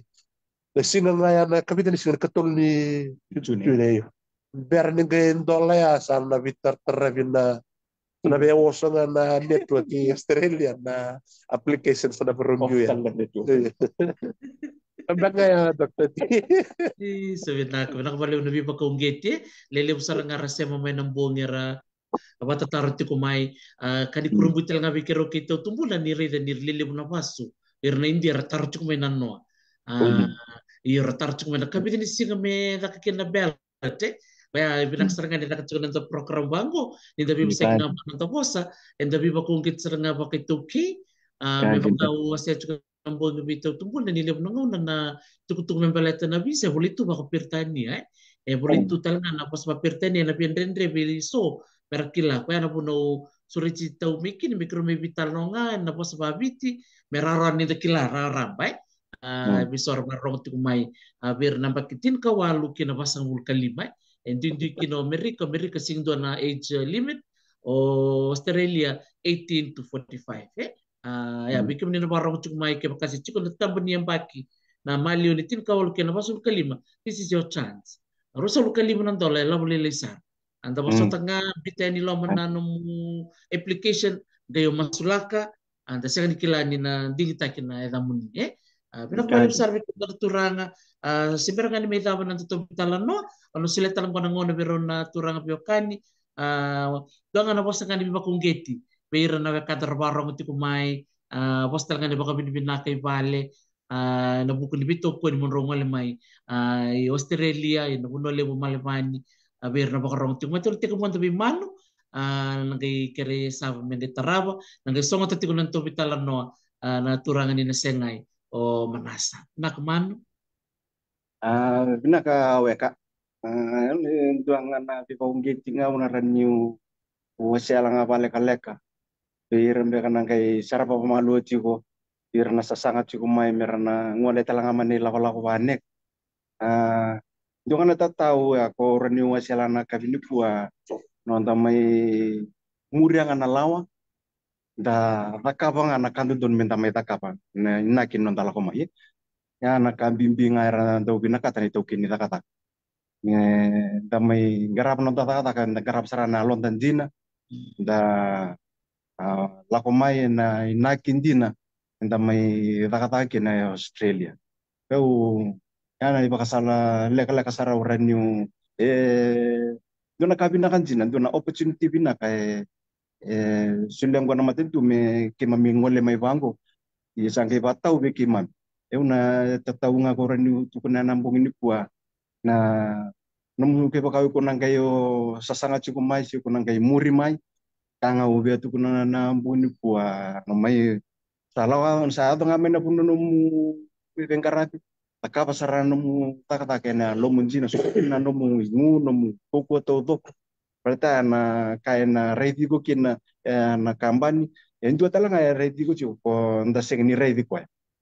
singa ngaya na kapita ni singa katol ni chune ber ni ngayon dola ya san na vitar terravina na be oso na network in Australia na application sa na perunggu ya Bangga ya dokter Sabi na ako, nakabaliw na biba kong gete, lele usara nga rasa mamay ng bongera, abata tarot ko may kani kurumbutil nga bikero kito tumbulan ni reda ni lele mo na baso, irna hindi tarot ko may nanoa. Tarot ko may nakabit ni singa may nakakinabelat kaya binaksarangan ni nakatsunan sa program bango, ni dabi masay nga ng taposa, and dabi ba kung kitsara nga ba kituki, may bagaw asya chuka ng buong bito tumbul na nilip na na tukutung membaleta na bisa boleh tu bako pirtan ni boleh tu talaga na pas mapirtan ni na pinrendre biliso perakila kaya na puno surici tau mikin mikro may vital no nga na pas babiti meraran ni dakila rarambai bisor marong tu mai bir nampak kitin kawalu kina pasang mul kalima and kino Amerika sing do na age limit o Australia 18 to 45 ya bikin ni barang cuk mai ke bakasi cuk tambah ni yang baki na malio ni tin kawal ke na basul kalima this is your chance rasul kalima nan dole la boleh lisan anda masuk tengah bitani lo menanum application gayo masulaka anda sekan kilani na digitakin na edamun Pina ko besar ko turanga sibera ni may dawan ng tuto bitalan no ano sila talang ko nangono pero na turanga piokani doang na bosa kan biba kung geti pera na kadar barong ti kumay bosta nga ni baka binibinakay vale na buko ni bito ko ni monrongo le may Australia ino kuno le mo malemani ber na baka rong ti mo ti ko mo tabi mano nagay kere sa mende taraba nagay songo ti ko nan to bitalan no na turangan ni na sengay o manasa nak mano binaka weka duangan na pipa unggit nga una ranyu wasiala nga pale kaleka iran be kanang kay sarapa pamalu chiko iran sa sangat chiko may merana ngwale talanga manila wala ko banek duangan na tahu ako ranyu wasiala na kavinipua nonta may muriang na lawa da takapang anak kanto don menta may takapang na nakin non talako mai ya anak bimbing air do binaka tani to kini takata da may garap non takata kan garap sarana lon dan dina da lako mai na nakin dina da may takata kina Australia kau yana iba kasala leka sara uran yung dona kabinakan dina dona opportunity binaka Suliang ko naman tu me kimamingole may bango. Isang kay bataw be kimam. Una tataw nga ko rin tu na nambong ini kuha na nung kay bakaw ko nang kayo sasangat ko mai ko nang kayo muri mai kanga ube tu na nambong ini kuha no may salawa sa ato nga may napuno nung bengkarapi taka pasaran nung taka na lomunji na na nung ingu nung koko to berarti na kaya na ready ko kina na kambani yang dua talaga ready ko chu ko ndaseng ni ready ko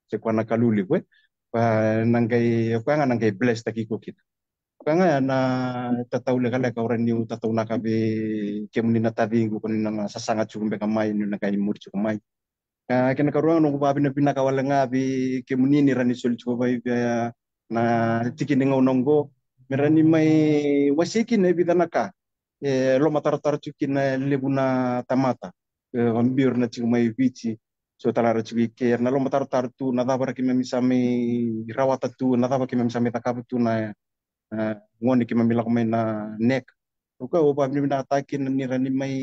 se ko na kaluli ko pa nangai ko nga nangai bless taki ko kita ko nga na tataw le kala ka oran ni tataw na kabe kemuni na tabi ko na sasanga chu be kamay ni na kay murchu kamay kina karuang no babi na pinakawala nga bi kemuni ni rani sul chu bay na tikini ngonongo merani may wasikin na bitanaka lo matar cukin na lebuna tamata ambir na cing mai vici so talara cuki ker na lo matar tu na daba ki memi sami rawata tu na daba ki memi sami takap tu na ngoni ki memi lakumai na nek uka opa mi na takin ni rani mai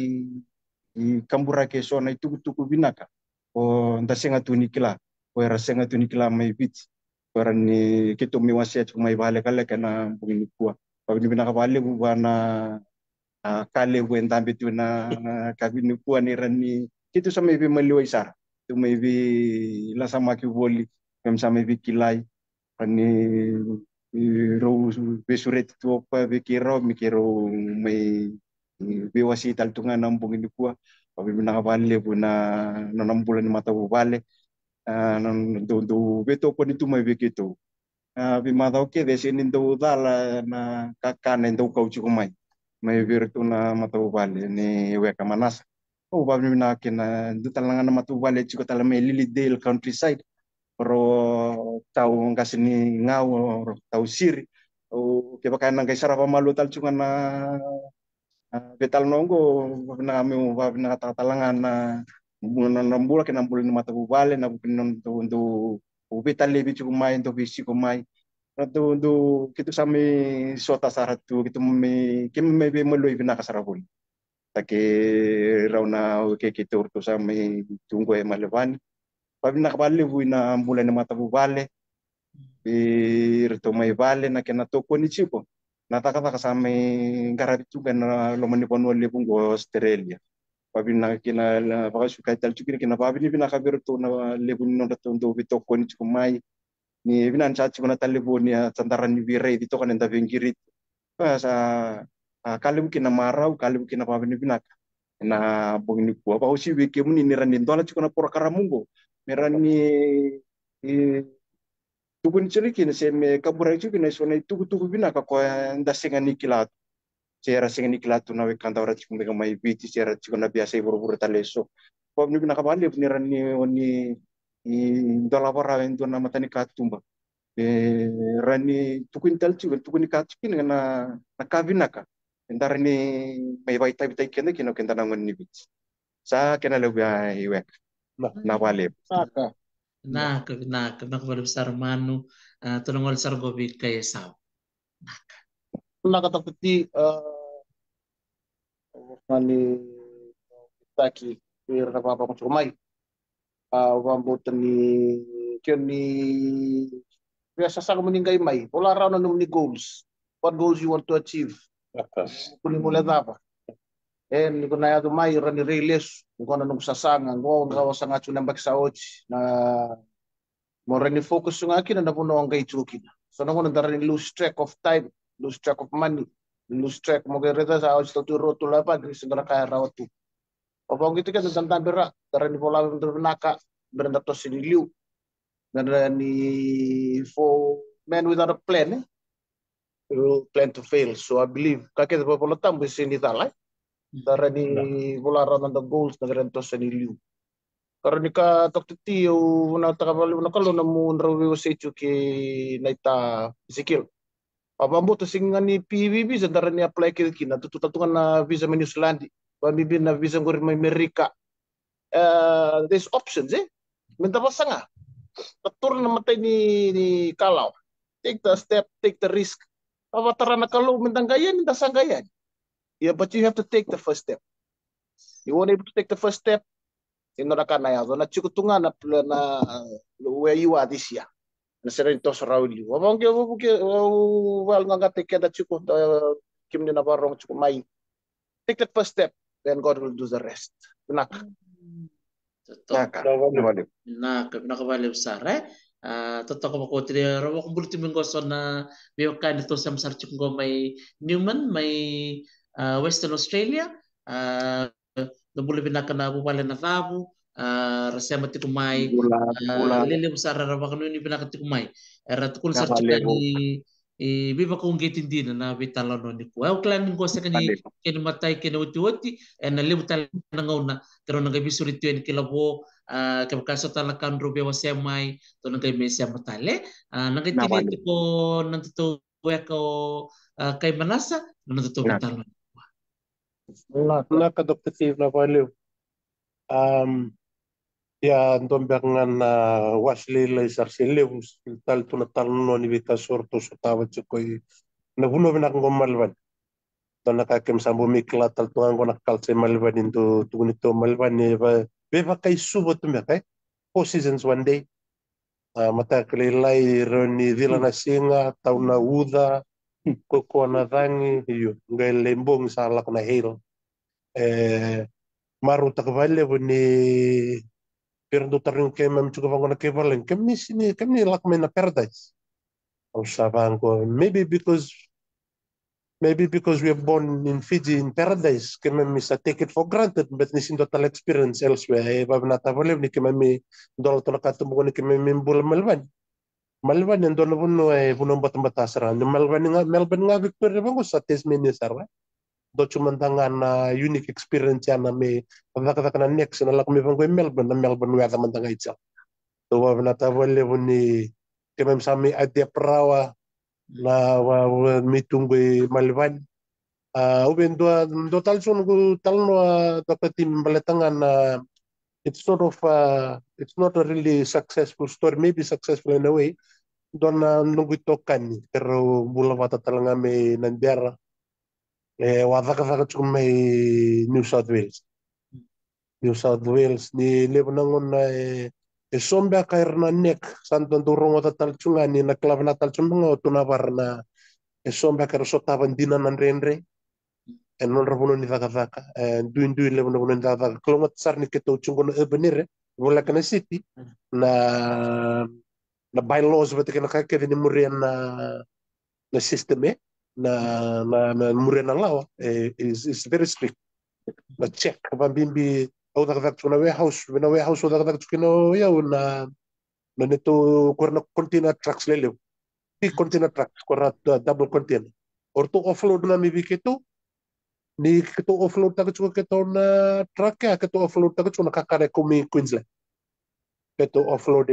kambura ke so na itu tuku binaka o ndasenga tu nikila o era senga tu nikila mai vici para ni kitu mi wasia cuma mai bale kala kana bungin kuah pabni binaka bale bana kale wen tambe tu na kabinu kuan ni rani kitu sa maybe maliway sar tu maybe la sama ki voli kam sa maybe kilay ani ro besuret tu pa be kiro mi kiro may bewasi tal tunga nambong ini kuah pabi na bale bu na nanambulan ni mata bale nan do beto ko ni tu may be kito bi mata oke desin do dala na kakane do kauchu kumai may virtu na matubali ni weka manas o babi na kina dutalangan na matubali chiko tala may Lilydale countryside pero tau kasi ni ngao tau siri o kaya nang kay sarapa malutal chunga na betal nonggo na kami babi na tatalangan na nambula kinambula ni matubali na bukinon do betal lebi chiko mai do bisi ko mai do kitu sami sota sarat tu kitu me kim me be meloy binakasarabon take raw na ke kitu urto sami tunggo e malebani pabi nakabali bu na bulan na matabu bale irto may bale na kinatoko ni chipo natakata kasami garabi tuga na lomani pono lebung go Australia pabi na kina baka sukai tal chukiri kina pabi ni binakabirto na lebung no do bitoko ni chipo mai ni binan chachi kuna taliboni ya tantaran ni virai dito kan enda bengirit sa kalibu kina marau kalibu kina pabini binak na bongini kuwa pa usi wiki muni ni rani ndola chikuna pora karamungo merani tukun chiri kina se me kabura chu kina sona tuku binaka ko nda singa nikilat sera singa nikilat na we kanta ora chikumbe mai biti sera chikuna biasa buru taleso pabini binaka bali ni rani oni ndola para ento na matani katumba rani tukun talchu tukun kachukin na kabinaka entar ni may baita bitai kena kino kenta nangon ni bits sa kena lebi iwek na wale Saka. na kembali besar manu tulungol sargobi kaya saw Nakatapiti mani taki pir na papa ko sumay wambutan ni kyon ni biasa sa kumuningay may wala raw na ni goals what goals you want to achieve kunin mo apa ni kuna ya may rani release kung ano nung sasanga ngo ngawa sa nga chunang baksaoch na mo rani focus yung akin na napuno ang kay chukin so nung nang lose track of time lose track of money lose track mo kay reta sa ouch to roto lapag sigara kaya rawat tu opang gitu kan tentang berak darani pola naka berenda to siniliu darani for men without a plan will plan to fail so I believe kakek pola tambo sini talay darani pola ran the goals darani to siniliu karena ka toktiti o na takabali na kalo na mo nrawi sa ki naita sikil abambo to singa ni PBB sa darani apply kina tututungan na visa sa New Zealand pamibin na visa ko rin may Amerika there's options minta pa nga tatur na matay ni Kalaw take the step take the risk abatara na kalo minta gayan minta sanggayan yeah but you have to take the first step You weren't able to take the first step. Kana ya na chikutunga na where you are this year. Na serento sarauli. Wabang ke wal nga take that chiku kim ni na barong chiku mai. Take that first step, then God will do the rest. Nak. Totoo. Naka. Na nakabali besar totoo ko makotri rawa ko bulti minggo so na biyo kan ito sa masarchuk ko may Newman may Western Australia na buli binaka na bubala na tabu rasema tikumay lili besar rawa kanu ni binaka tikumay era tukul sarchukan ni biba kong gitin din na bitalo no ni ko aw klan ko sa kani matay kini uti na libutal na ngauna pero nagabisuri tuyen kilabo kaso talakan rubya wasemay to nagay mesya matale nagitini ko nantuto ko kay manasa nantuto bitalo na kadoktative na value ya ndombeangan wasli laisar selew tal tuna talno ni vita sorto sotawa chukoi na vuno vina ngomalvan to nakakem sambo mikla tal tuango nakalse malvan into tugunito malvan ne beva kai subo tumya kai 4 seasons one day mata kelilai roni dilana singa tauna uda koko na dangi iyo ngai lembong salak na hero maru takvale ni perdo taring kemam chuka vangona kevalen kemni lak mena paradise au savango maybe because we are born in Fiji in paradise kemam is take it for granted but nisin total experience elsewhere babna tavale ni kemam dol to nakatum ni kemam bul malvan en don bunno buno batambata sara ni melban nga Victoria bango sa Tasmania sara do cumandangan unique experience na me pagkakana next na lak me bango Melbourne wa tamandanga itsa to babna tavale ni kemam sami adia prawa na mitungwe malvan uben do talson go talno dapatim balatangan it's sort of it's not a really successful story maybe successful in a way don nungitokan pero bulawata talanga me nandiara wadaka may New South Wales ni lebanangon na sombia kairna nek santon turungo tatalchunga ni naklavna talchunga tunavar na sombia kair sotavan dinan renre en non rabuno ni daka duin lebanon ni daka klongat sarni keto chungo na urbanire wala kana city na bylaws betek na kake ni murian na system na murian na law is very strict na check bimbi au daka tuna warehouse au daka tukino ya na nito korna container trucks lelew big container trucks korna double container orto offload na mi biketo ni keto offload ta keto na truck ya keto offload ta keto na kakare kumi Queensland keto offload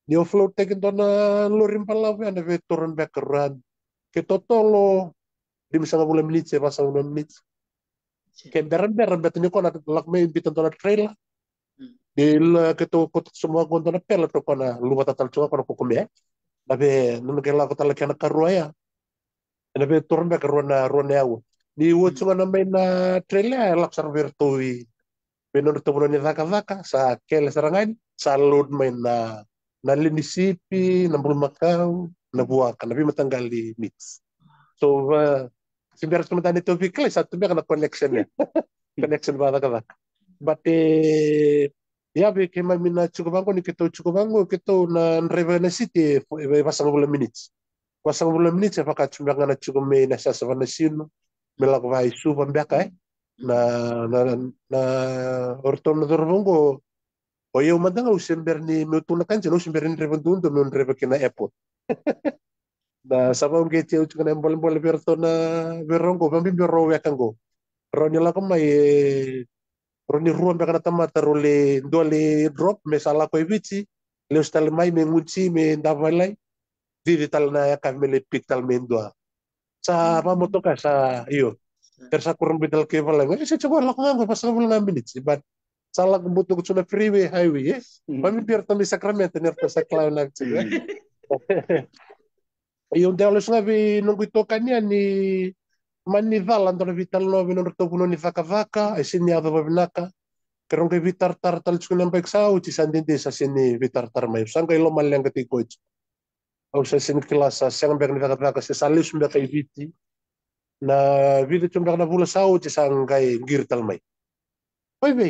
ni offload ta keto na lorim palaw ya na vetoran backrun keto tolo di misanga bulan minit se basa bulan minit ke beran betul ni kona lak me bitan to na trail dil keto semua konto na pela to kona lupa tatal chunga kona kokombe nabe nunu kela ko tala kana karuaya nabe turun backrun ya ni wotsunga na may na trailer laksar vertoi menor to ni daka sa kele sarangan sa load may na linisipi na bulmakaw na buwaka nabi matanggali mix so simbiar teman itu vehicle satu biar kena connection ya connection daka but ya be kema mina cukup ni kita na River City pasang bulan minutes ya pakai cuma ngana cukup me na sa savana sino melak vai su pambiaka na orton na dorbongo o eu mandanga usimber ni mutuna kanche no usimber ni revendundo no reve kina airport na sabang gate eu chukana mbol berto na berongo pambi bero yakango roni la kama roni ruam bekana tamata role dole drop mesala ko evici le ustal mai me nguci me ndavalai vivi tal na yakam me le piktal me ndua sa mamotoka sa iyo tersa kurang bidal keval lagi saya coba lakukan pas kamu 6 minutes but salah kebutuh ke sana freeway highway yes kami biar tami Sacramento nerta sa cloud lagi yung dalos nga nung itokan niya ni mani vala ndona vital no vino to puno ni vaka ai sini ado babinaka kerong ke vitar tar tal tsuna mbek sau ci sandinde sa sini vitar tar mai sanga ilo maleng ke ko au sa sini kelas sang mbek ni vaka se salis mbek ai viti na viti tumbak na bula sau ci sangai ngir tal mai oi be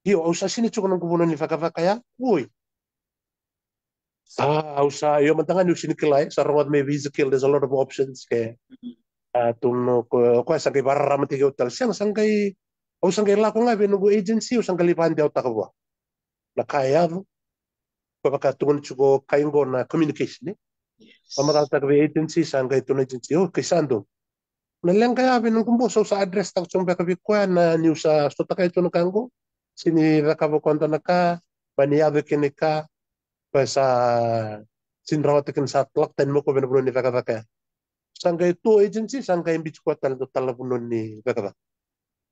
io au sa sini tsuna ko puno ni vaka ya woi au sa io mantangan sini kelai sarwat me visa kill there's a lot of options ke tuno ko sangai barra mati ke hotel sangai au sangai la ko ngabe no agency au sangai lipan dia takwa na kaya ko baka tungon chuko kaingo na communication pamata tak agency sangai tuno agency oh kisando na lenga ya be no kumbo sa address tak chong baka bi ko na news sa sto takay tuno kango sini rakabo konta naka baniado kenika sa sinrawat ken sa tlak ten mo ko ben ni vaka sangai tu agency sangai bi ko tal tal bunon ni vaka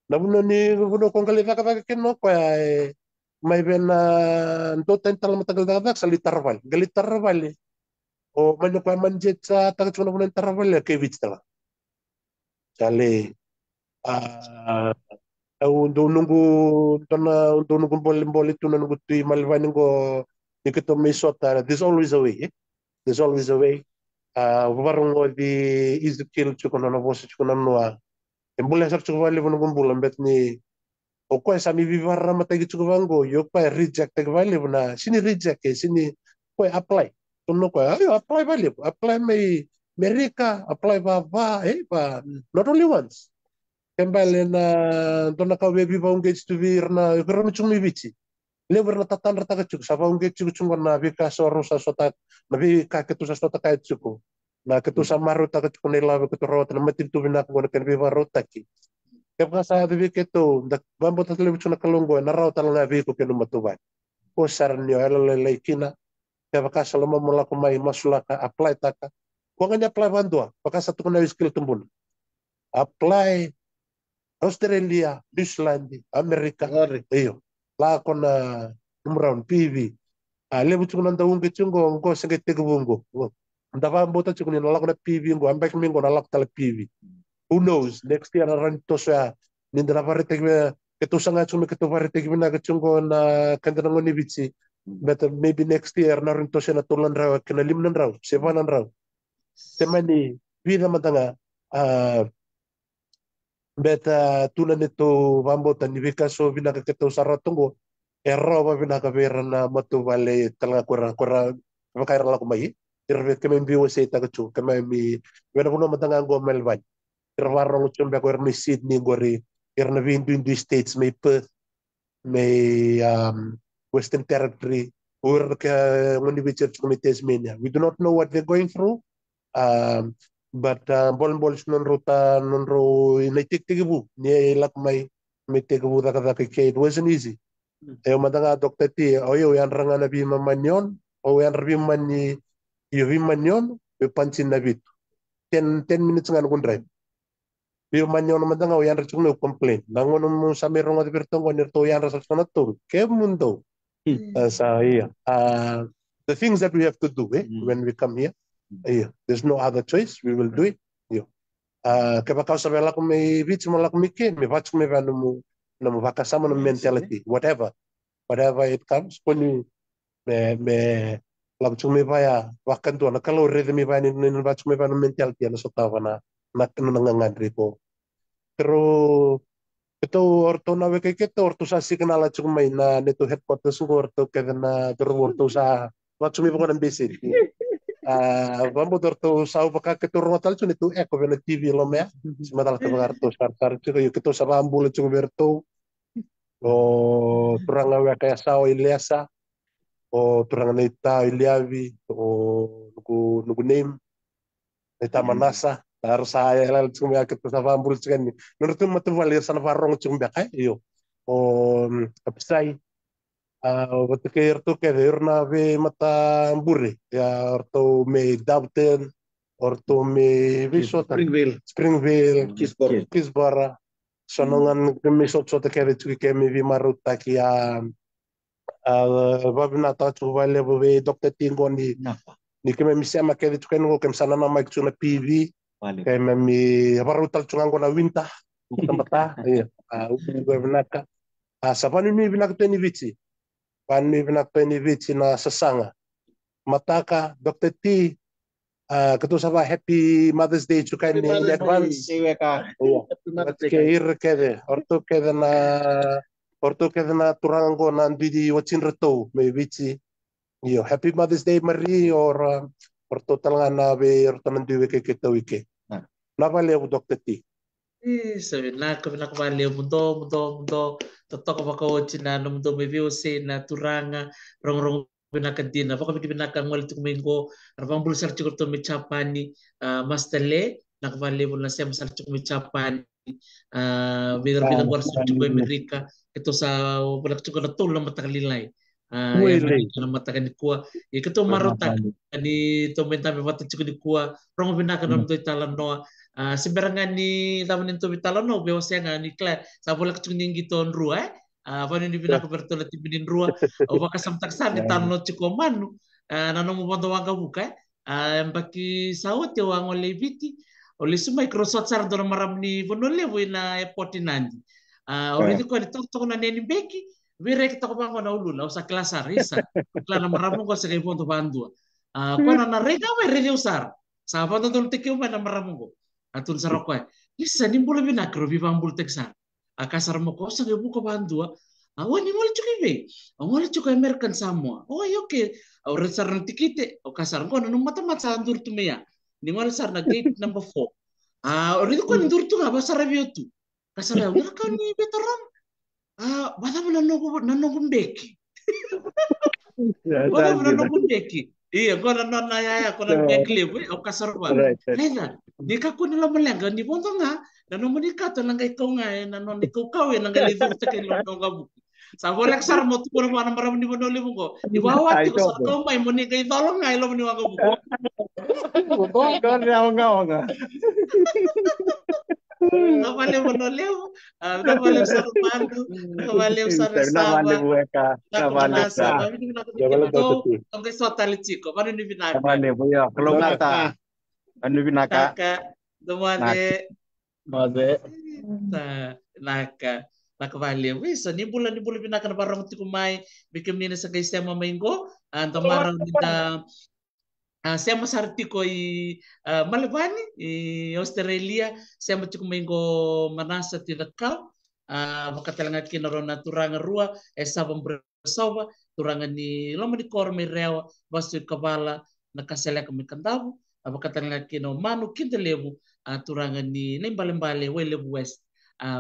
na bunon ni buno kong kali vaka ken no ko may ben do ten tal matagal vaka sa litarwal galitarwal o man ko manjet sa tagat ko bunon tarwal ke vich tala sale do nungu bol tu nungu tu malvan ngo nikito misota there's always a way there's always a way warung di izukil chukono no boss chukono no embule sar chuko vale bono gumbulo bet ni o ko sami vivarra mata gi chuko vango yo pa reject ke vale bona sini reject ke sini ko apply tunno ko ayo apply vale apply me mereka apply ba not only once kembali na dona ka webi ba ungage to vir na pero chumi bichi lever na tatan rata ka chuk sa ba ungage chuk chung na bi ka so rosa sota na bi ka ke tu sa sota ka chuko na ke tu sa maru ta ka chuk ne la ke tu ro na matin tu bina ko ke bi ba ro ta ki ke ka sa bi ke tu da bambo ta le chuna kalongo na ro ta na bi ko ke no matuba ko sar ni ala le kina ke ka sa lo mo la ko mai masula ka apply ta ka ko nganya apply bandua ka sa tu na skill tumbun apply Australia, New Zealand, Amerika, iyo. La ko na numraun PV. Lebu chungo nanda unge chungo ngo senge tegubungo. Ndava mbota chungo ni nalako na PV ngo ambek mingo nalako tala PV. Who knows? Next year na ran tosya ninda na pare tegbe keto sanga chungo keto pare tegbe na chungo na kanda ngo ni bichi. But maybe next year na ran tosya na tulan raw kena limnan raw, sevanan raw. Semani vida matanga beta tuna nito vambota ni vika so vinaka keto saratungo erro vinaka verana matu vale talanga kora makaira la kumai irve keme biwo se ta chu keme mi vena kuno matanga ngo melvan irwaro ngo chumbe ko ni Sydney ngori irna vindu in states may Perth may Western Territory or ngoni bicher chumi Tasmania we do not know what they're going through but bol non ruta non ro inaitik tigibu ni lak may tigibu da ke it wasn't easy ayo madanga dokter ti oyo yan ranga na bi mamanyon o yan rabi man ni yo bi manyon be pancin na bit 10 minutes ngan kun drive bi manyon madanga o yan rachung no complain nangon mo sa merong at bertong nir to yan rasa sana to ke mundo sa iya the things that we have to do when we come here there's no other choice. We will do it. Kaya causa vela ko may beach mo lak miki, may batch may vano mo na makasama ng mentality, whatever it comes. Kung may labchung may baya, wakan to nakalo rhythm may baya ni batch may vano mentality na sotawa na nangangadri ko. Pero ito orto na weke kito orto sa signal at may na nito headquarters ko orto kaya na orto sa batch may ko ng basic. Vamos dorto sau baka keturungan tal cuni tu eko vena TV lo mea semadal ke bagarto sar chiko yo keto sa bambula chiko berto o turanga wa kaya sao ilesa o turanga nita iliavi o nugu name nita manasa harus saya lal chiko mea keto sa bambula chiko ni nurtu matu valir sana varong chiko mea kaya yo o apisai Porque orto que na ve mata burre ya orto me Downton orto me visota Springville Kisbara sonongan me sota que que me vi maruta que babina ta tu vale ve doctor tingo ni que me sema que tu que no que sana na mai tu na PV Kaya mami habarutal chungan ko na winta. Mata. Iya. Ugo binaka. Sa paano mi binaka to ni Vici? Paano mi binaka to ni Vici na sasanga? Mataka, Dr. T, kato sa Happy Mother's Day chukan ni advance. Iya. Kair kede. Orto kede na turangan ko na bidi watchin reto may Vici. Iyo, Happy Mother's Day Marie or talanga na be orto nandiwe ke wike. Na vale o Dr. T. Sabi na kami nakabali mundo totok apa kau cina mundo may view na turanga rong binakadina baka binakang wal tuk minggo rabang bulsar cukup to micapani mastele nakabali mo na siya masar cukup micapani bigar binang warsa cukup Amerika ito sa wala cukup na tulong matakalilay na matakan kuwa ito marotak ni to mentame mata cukup di kuwa rong binakan to italan no seberangan ni taman itu italan no bewasya nga ni kla sa wala cukup ning giton ruwa paano ni binaka bertola tibinin ruwa o baka samtaksan ni tanong cukup manu nanong mo bantu wanga buka baki sawat ya wang oleh biti oleh sumai krosot sar do maram ni bonole na potinandi oleh ko ni tok na neni beki wire kita ko bango na ulula usa klasar isa klana maram ko sa kay ponto bandu ko na rega we rega usar sa ponto dol tekyo na maram ko atun saroko isa ni bolo binakro bi bambul teksan akasar mo ko sa buko bandu wani wala chukibe wala chukai American Samoa okay or sar ng tikite o kasar ko nung matamat sa andur tumeya ni wala sar na gate number 4 or ko ndur tu nga basa review tu kasar ya ka ni betoram bada mo nanong beki bada mo nanong beki iya ko na ya ko na beki o kasar ba lega di ka ko nila malenga ni bonto nga nanong monika to nang ikaw nga nanong ikaw nang galidu ta kay lo gabu sa bolak sar mo tu ko na maram ni bonole mo ko iwawati ko sa ko may mo ni kay tolong nga ilo ni waga buko Ko nga. Kapale bonole kapale sar mandu kapale sar saba kapale saba ni binaka to kay sotali chiko paano ni binaka Kapale buya kelongata anu binaka dumade naka nakabali wisa ni bulan binaka na parang tikumay bikim ni sa kay sistema maingo ando marang nita siya masarti ko Malabani Australia siya tikumay ko manasa tinakaw makatalanga kinaron na turanga rua sabang bersawa turanga ni lama ni korme rewa bastu kabala nakasela kami kandabu makatalanga kino manu kindelebu turanga ni nembale welebu west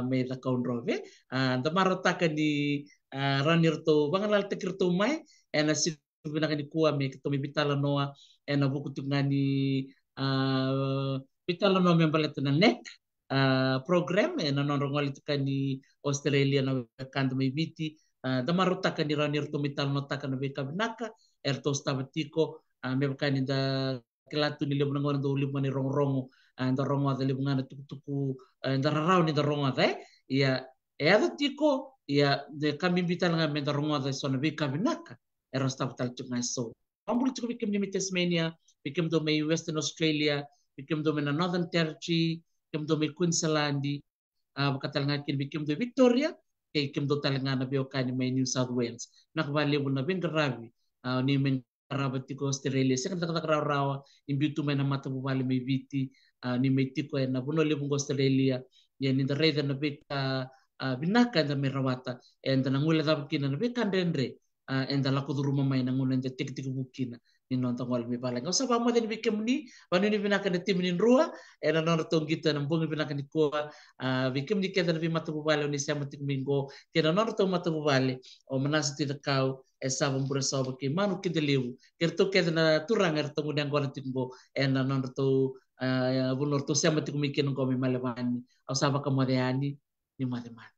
may takaun rove damarotaka ni ranirto bangalal tekirto mai ena si binaka ni kuwa may kito may bitala noa ena bukutuk nga ni bitala noa may balat na nek program ena nonrongol ito ka ni Australia na kanto may biti damarotaka ni ranirto mitala notaka na beka binaka erto stabatiko may baka ni da kilatu ni libo nangon do libo ni rongo anda rongo ada libo nga tuku anda rarau ni da rongo ada ya ada tiko ya de kami bital nga men da rongo ada so na beka binaka era stabatal chunga so ambul chuk bikim ni Tasmania bikim do may Western Australia bikim do may Northern Territory bikim do may Queensland bakatal nga kin bikim do Victoria kay kim do talanga na bio kan may New South Wales nakbali mo na ben grabe ni men rabat ko Australia sa kanta rawa imbitu may na mata bubali may biti ni may tiko na bunole bungo Australia yan in the rate na bit binaka na may rawata and nangula dapat kina na bit kandendre and la ko duruma may nangunan de tik bukina ni non tangwal mi pala ngasa pa mo din bikem ni panu ni binaka na tim ni ruwa and non tong kita nang bungi binaka ni ko bikem ni keda na mata bubali ni sa matik mingo kina non tong mata bubali o manasa tidakaw sabang burasa baki manu kidelewu kerto keda na turang erto ngudang ko natimbo and non to bunor to siya matikumiki ng komi malabani o saba ka mariani ni matemati